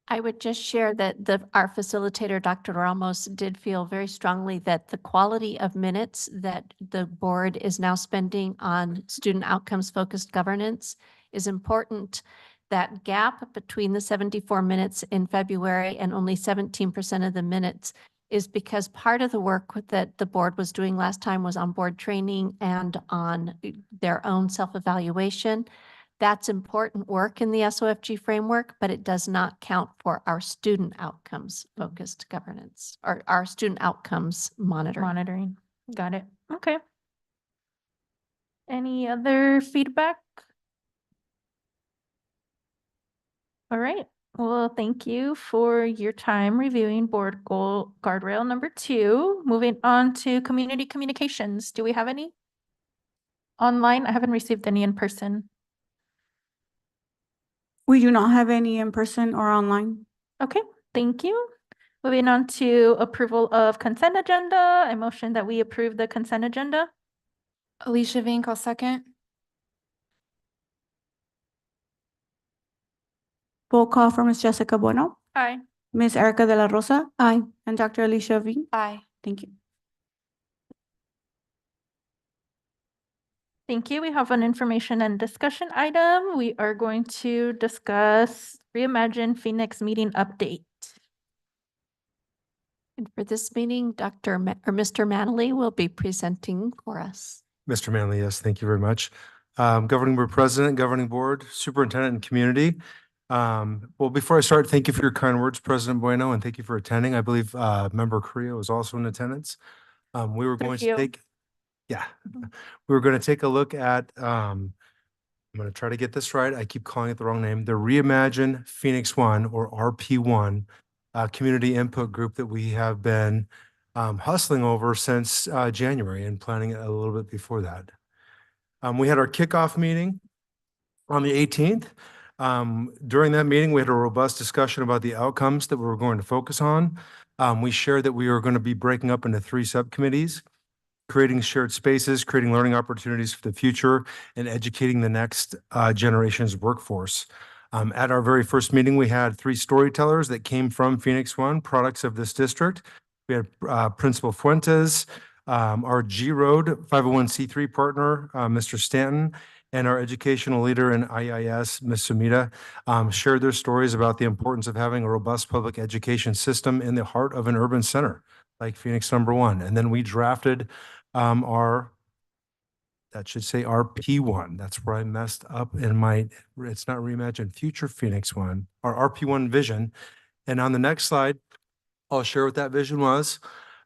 I would just share that our facilitator, Dr. Ramos, did feel very strongly that the quality of minutes that the board is now spending on student outcomes focused governance is important. That gap between the 74 minutes in February and only 17% of the minutes is because part of the work that the board was doing last time was on board training and on their own self-evaluation. That's important work in the SOFG framework, but it does not count for our student outcomes focused governance or our student outcomes monitoring. Got it. Okay. Any other feedback? All right. Well, thank you for your time reviewing board goal guardrail number 2. Moving on to community communications. Do we have any online? I haven't received any in person. We do not have any in person or online. Okay, thank you. Moving on to approval of consent agenda. I motion that we approve the consent agenda. Alicia Vink, I'll second. Roll call for Ms. Jessica Bueno, Aye. Ms. Erica De La Rosa, Aye. and Dr. Alicia Vink. Aye. Thank you. Thank you. We have an information and discussion item. We are going to discuss Reimagine Phoenix meeting update. And for this meeting, Mr. Manley will be presenting for us. Mr. Manley, yes, thank you very much. Governing Board President, Governing Board, Superintendent, and Community. Well, before I start, thank you for your kind words, President Bueno, and thank you for attending. I believe Member Correa was also in attendance. We were going to take, we were going to take a look at, I'm going to try to get this right. I keep calling it the wrong name. The Reimagine Phoenix One, or RP1, community input group that we have been hustling over since January and planning a little bit before that. We had our kickoff meeting on the 18th. During that meeting, we had a robust discussion about the outcomes that we were going to focus on. We shared that we were going to be breaking up into 3 subcommittees, creating shared spaces, creating learning opportunities for the future, and educating the next generation's workforce. At our very first meeting, we had 3 storytellers that came from Phoenix One, products of this district. We had Principal Fuentes, our G Road 501c3 partner, Mr. Stanton, and our educational leader in IIS, Ms. Sumida, shared their stories about the importance of having a robust public education system in the heart of an urban center like Phoenix #1. And then we drafted that should say RP1. That's where I messed up in it's not Reimagine, Future Phoenix One, our RP1 vision. And on the next slide, I'll share what that vision was.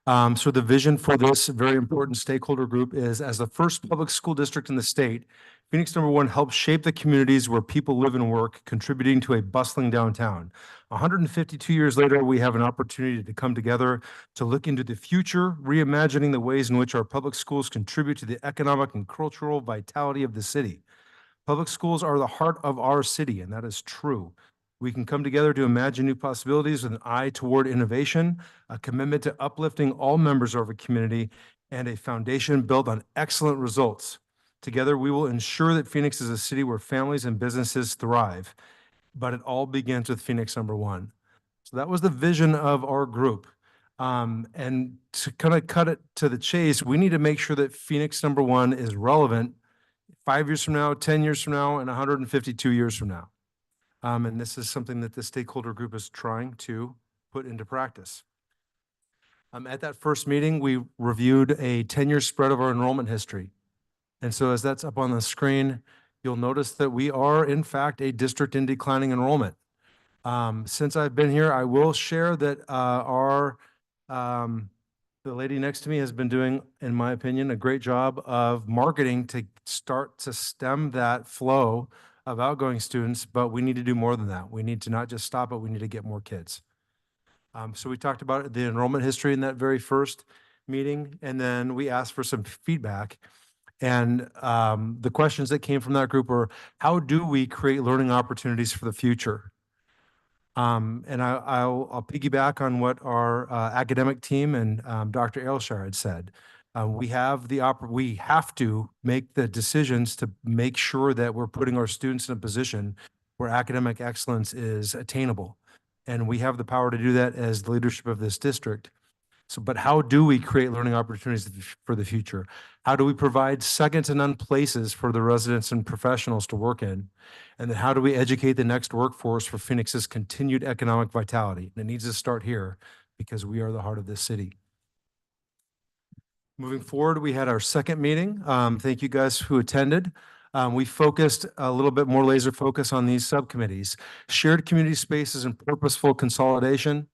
So the vision for this very important stakeholder group is, as the first public school district in the state, Phoenix #1 helps shape the communities where people live and work, contributing to a bustling downtown. 152 years later, we have an opportunity to come together to look into the future, reimagining the ways in which our public schools contribute to the economic and cultural vitality of the city. Public schools are the heart of our city, and that is true. We can come together to imagine new possibilities with an eye toward innovation, a commitment to uplifting all members of our community, and a foundation built on excellent results. Together, we will ensure that Phoenix is a city where families and businesses thrive, but it all begins with Phoenix #1. So that was the vision of our group. And to kind of cut it to the chase, we need to make sure that Phoenix #1 is relevant 5 years from now, 10 years from now, and 152 years from now. And this is something that the stakeholder group is trying to put into practice. At that first meeting, we reviewed a 10-year spread of our enrollment history. And so as that's up on the screen, you'll notice that we are in fact a district in declining enrollment. Since I've been here, I will share that the lady next to me has been doing, in my opinion, a great job of marketing to start to stem that flow of outgoing students, but we need to do more than that. We need to not just stop it, we need to get more kids. So we talked about the enrollment history in that very first meeting, and then we asked for some feedback. And the questions that came from that group were, how do we create learning opportunities for the future? And I'll piggyback on what our academic team and Dr. Ailshire had said. We have to make the decisions to make sure that we're putting our students in a position where academic excellence is attainable. And we have the power to do that as the leadership of this district. So, but how do we create learning opportunities for the future? How do we provide second to none places for the residents and professionals to work in? And then how do we educate the next workforce for Phoenix's continued economic vitality? And it needs to start here because we are the heart of this city. Moving forward, we had our second meeting. Thank you guys who attended. We focused a little bit more laser focus on these subcommittees: shared community spaces and purposeful consolidation,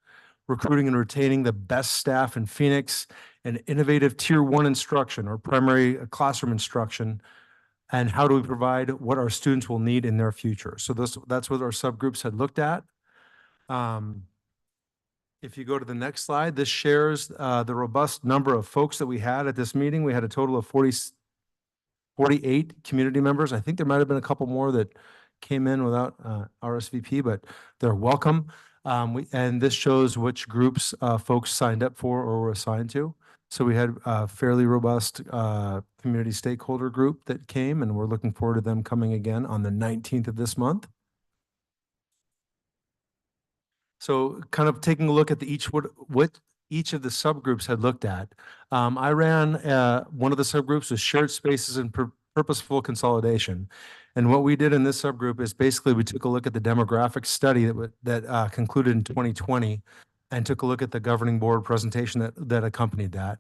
recruiting and retaining the best staff in Phoenix, and innovative tier 1 instruction or primary classroom instruction, and how do we provide what our students will need in their future. So that's what our subgroups had looked at. If you go to the next slide, this shares the robust number of folks that we had at this meeting. We had a total of 48 community members. I think there might have been a couple more that came in without RSVP, but they're welcome. And this shows which groups folks signed up for or were assigned to. So we had a fairly robust community stakeholder group that came, and we're looking forward to them coming again on the 19th of this month. So kind of taking a look at what each of the subgroups had looked at. I ran one of the subgroups was shared spaces and purposeful consolidation. And what we did in this subgroup is basically we took a look at the demographic study that concluded in 2020 and took a look at the governing board presentation that accompanied that.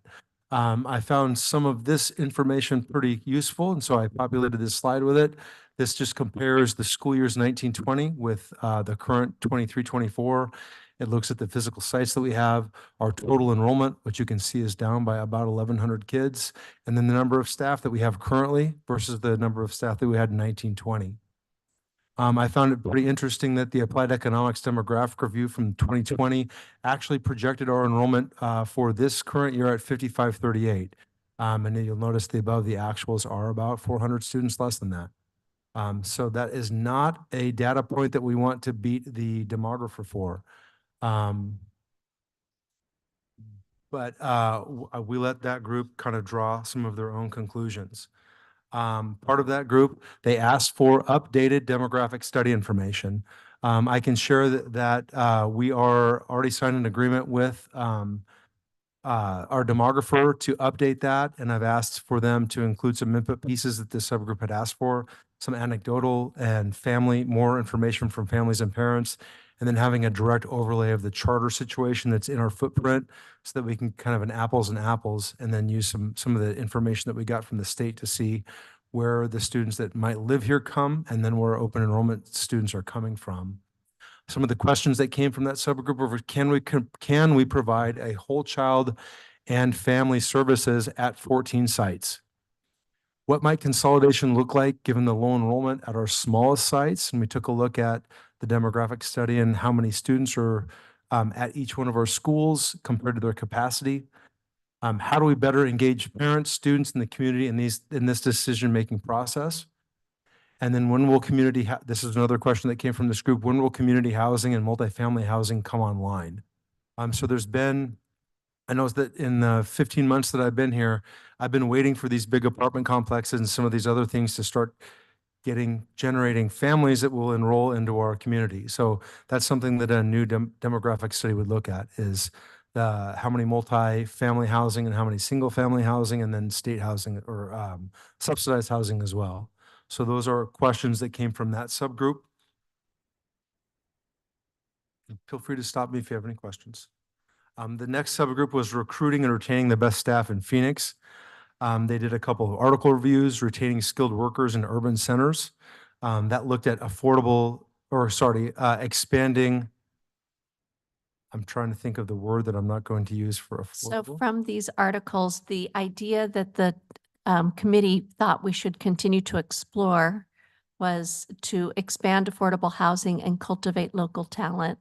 I found some of this information pretty useful, and so I populated this slide with it. This just compares the school years 1920 with the current 23-24. It looks at the physical sites that we have, our total enrollment, which you can see is down by about 1,100 kids, and then the number of staff that we have currently versus the number of staff that we had in 1920. I found it pretty interesting that the Applied Economics Demographic Review from 2020 actually projected our enrollment for this current year at 5,538. And then you'll notice the actuals are about 400 students less than that. So that is not a data point that we want to beat the demographer for. But we let that group kind of draw some of their own conclusions. Part of that group, they asked for updated demographic study information. I can share that we are already signed an agreement with our demographer to update that, and I've asked for them to include some input pieces that this subgroup had asked for, some anecdotal and more information from families and parents, and then having a direct overlay of the charter situation that's in our footprint so that we can kind of an apples and apples, and then use some of the information that we got from the state to see where the students that might live here come, and then where open enrollment students are coming from. Some of the questions that came from that subgroup were, can we provide a whole child and family services at 14 sites? What might consolidation look like given the low enrollment at our smallest sites? And we took a look at the demographic study and how many students are at each one of our schools compared to their capacity. How do we better engage parents, students, and the community in this decision-making process? And then when will this is another question that came from this group, when will community housing and multifamily housing come online? So I know that in the 15 months that I've been here, I've been waiting for these big apartment complexes and some of these other things to start generating families that will enroll into our community. So that's something that a new demographic study would look at, is how many multi-family housing and how many single family housing, and then state housing or subsidized housing as well. So those are questions that came from that subgroup. Feel free to stop me if you have any questions. The next subgroup was recruiting and retaining the best staff in Phoenix. They did a couple of article reviews, retaining skilled workers in urban centers. That looked at expanding. I'm trying to think of the word that I'm not going to use for So affordable. from these articles, the idea that the committee thought we should continue to explore was to expand affordable housing and cultivate local talent.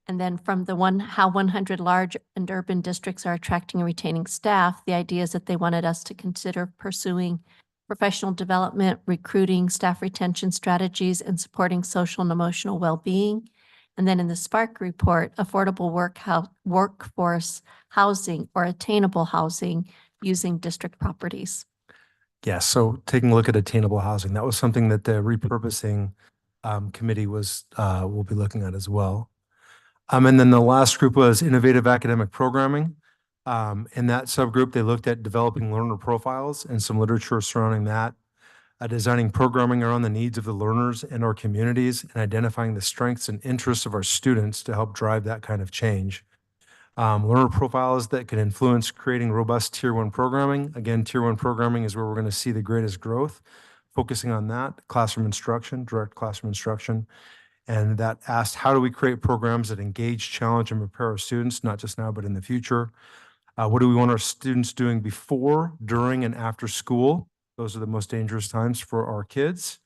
And then from how 100 large and urban districts are attracting and retaining staff, the idea is that they wanted us to consider pursuing professional development, recruiting, staff retention strategies, and supporting social and emotional well-being. And then in the Spark report, affordable workforce housing or attainable housing using district properties. Yes, so taking a look at attainable housing, that was something that the repurposing committee will be looking at as well. And then the last group was innovative academic programming. In that subgroup, they looked at developing learner profiles and some literature surrounding that, designing programming around the needs of the learners in our communities, and identifying the strengths and interests of our students to help drive that kind of change. Learner profiles that can influence creating robust Tier 1 programming. Again, Tier 1 programming is where we're going to see the greatest growth, focusing on that, classroom instruction, direct classroom instruction. And that asked, how do we create programs that engage, challenge, and prepare our students, not just now, but in the future? What do we want our students doing before, during, and after school? Those are the most dangerous times for our kids.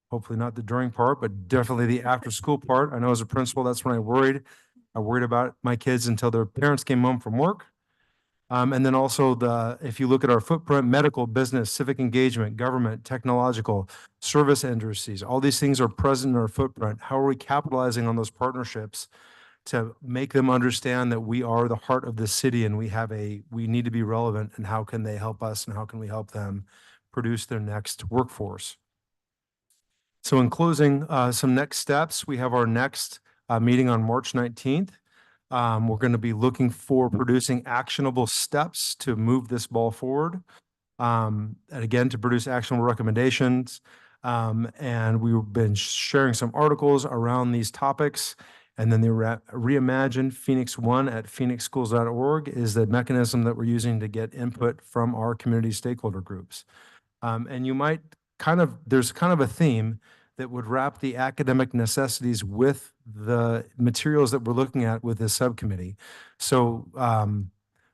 Hopefully not the during part, but definitely the after school part. I know as a principal, that's when I worried about my kids until their parents came home from work. And then also if you look at our footprint, medical, business, civic engagement, government, technological, service industries, all these things are present in our footprint. How are we capitalizing on those partnerships to make them understand that we are the heart of the city and we need to be relevant, and how can they help us and how can we help them produce their next workforce? So in closing, some next steps, we have our next meeting on March 19th. We're going to be looking for producing actionable steps to move this ball forward. And again, to produce actionable recommendations. And we've been sharing some articles around these topics. And then the Reimagine Phoenix One at phoenixschools.org is the mechanism that we're using to get input from our community stakeholder groups. And you might there's kind of a theme that would wrap the academic necessities with the materials that we're looking at with this subcommittee. So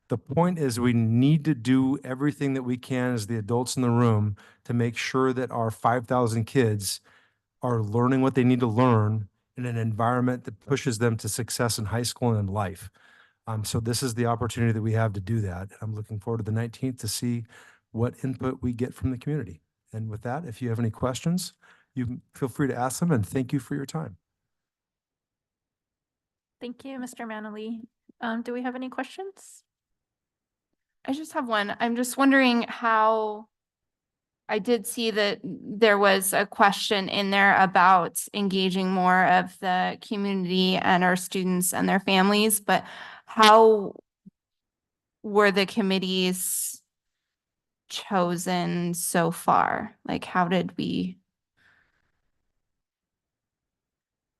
the point is we need to do everything that we can as the adults in the room to make sure that our 5,000 kids are learning what they need to learn in an environment that pushes them to success in high school and in life. So this is the opportunity that we have to do that. I'm looking forward to the 19th to see what input we get from the community. And with that, if you have any questions, you feel free to ask them, and thank you for your time. Thank you, Mr. Manley. Do we have any questions? I just have one. I'm just wondering how, I did see that there was a question in there about engaging more of the community and our students and their families, but how were the committees chosen so far? Like, how did we?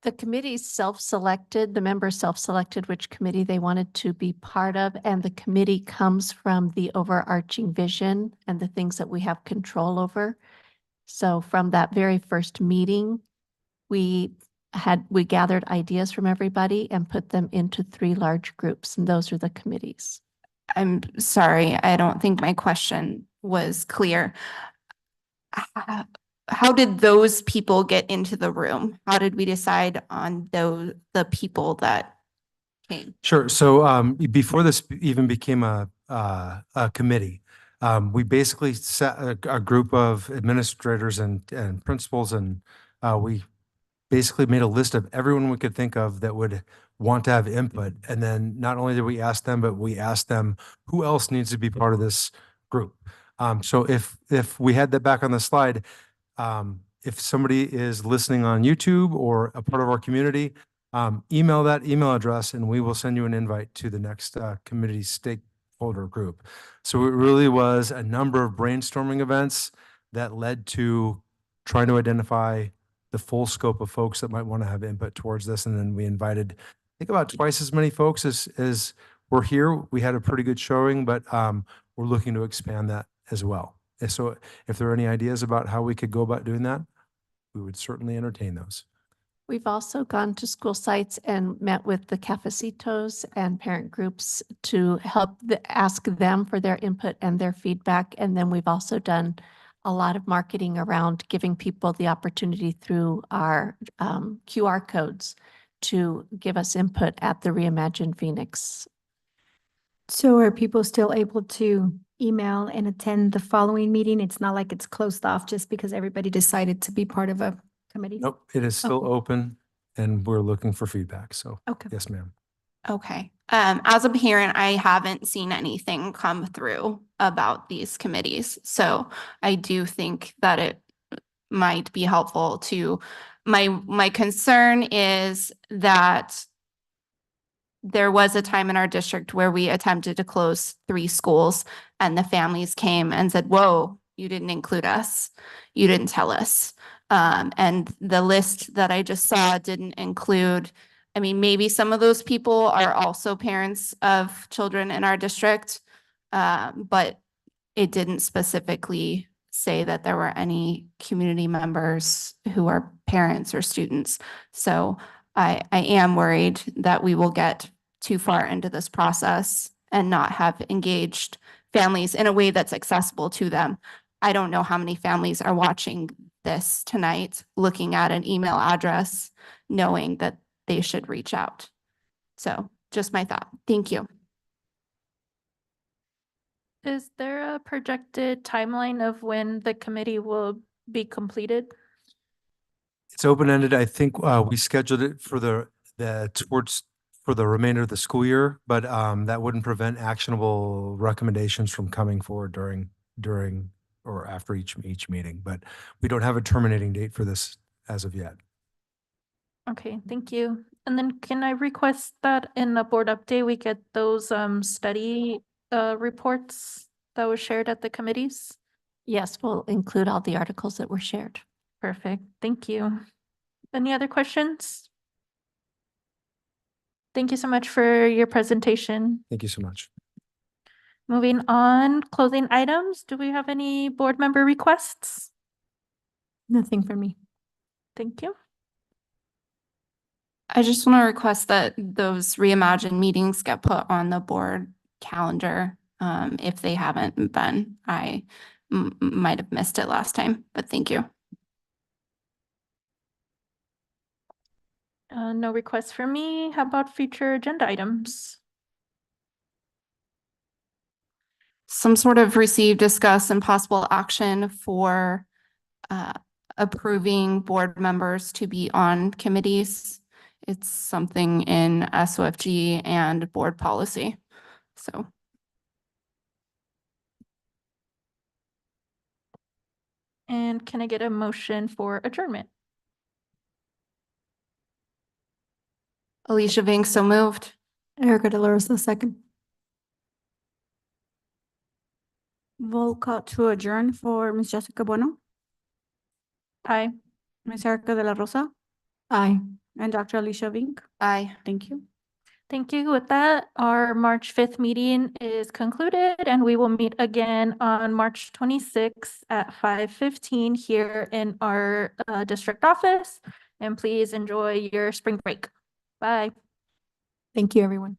The committee the members self-selected which committee they wanted to be part of, and the committee comes from the overarching vision and the things that we have control over. So from that very first meeting, we gathered ideas from everybody and put them into 3 large groups, and those are the committees. I'm sorry, I don't think my question was clear. How did those people get into the room? How did we decide on the people that came? Sure. So before this even became a committee, we basically set a group of administrators and principals, and we basically made a list of everyone we could think of that would want to have input. And then not only did we ask them, but we asked them who else needs to be part of this group. So if we had that back on the slide, if somebody is listening on YouTube or a part of our community, email that email address and we will send you an invite to the next committee stakeholder group. So it really was a number of brainstorming events that led to trying to identify the full scope of folks that might want to have input towards this. And then we invited, I think about twice as many folks as were here. We had a pretty good showing, but we're looking to expand that as well. And so if there are any ideas about how we could go about doing that, we would certainly entertain those. We've also gone to school sites and met with the cafecitos and parent groups to help ask them for their input and their feedback. And then we've also done a lot of marketing around giving people the opportunity through our QR codes to give us input at the Reimagine Phoenix. So are people still able to email and attend the following meeting? It's not like it's closed off just because everybody decided to be part of a committee? Nope, it is still Okay. open and we're looking for feedback. So Okay. yes, ma'am. Okay. As a parent, I haven't seen anything come through about these committees. So I do think that it might be helpful to, my concern is that there was a time in our district where we attempted to close 3 schools and the families came and said, whoa, you didn't include us. You didn't tell us. And the list that I just saw didn't include, I mean, maybe some of those people are also parents of children in our district. But it didn't specifically say that there were any community members who are parents or students. So I am worried that we will get too far into this process and not have engaged families in a way that's accessible to them. I don't know how many families are watching this tonight, looking at an email address, knowing that they should reach out. So just my thought. Thank you. Is there a projected timeline of when the committee will be completed? It's open-ended. I think we scheduled it for the remainder of the school year, but that wouldn't prevent actionable recommendations from coming forward during or after each meeting. But we don't have a terminating date for this as of yet. Okay, thank you. And then can I request that in the board update, we get those study reports that were shared at the committees? Yes, we'll include all the articles that were shared. Perfect, thank you. Any other questions? Thank you so much for your presentation. Thank you so much. Moving on, closing items. Do we have any board member requests? Nothing for me. Thank you. I just want to request that those Reimagine meetings get put on the board calendar. If they haven't been, I might have missed it last time, but thank you. No requests for me. How about future agenda items? Some sort of receive, discuss, and possible action for approving board members to be on committees. It's something in SOFG and board policy. So. And can I get a motion for adjournment? Alicia Vink, so moved. Erica De La Rosa, second. Roll call to adjourn for Ms. Jessica Bueno, Aye. Ms. Erica De La Rosa, Aye. and Dr. Alicia Vink. Aye. Thank you. Thank you. With that, our March 5th meeting is concluded and we will meet again on March 26th at 5:15 here in our district office. And please enjoy your spring break. Bye. Thank you, everyone.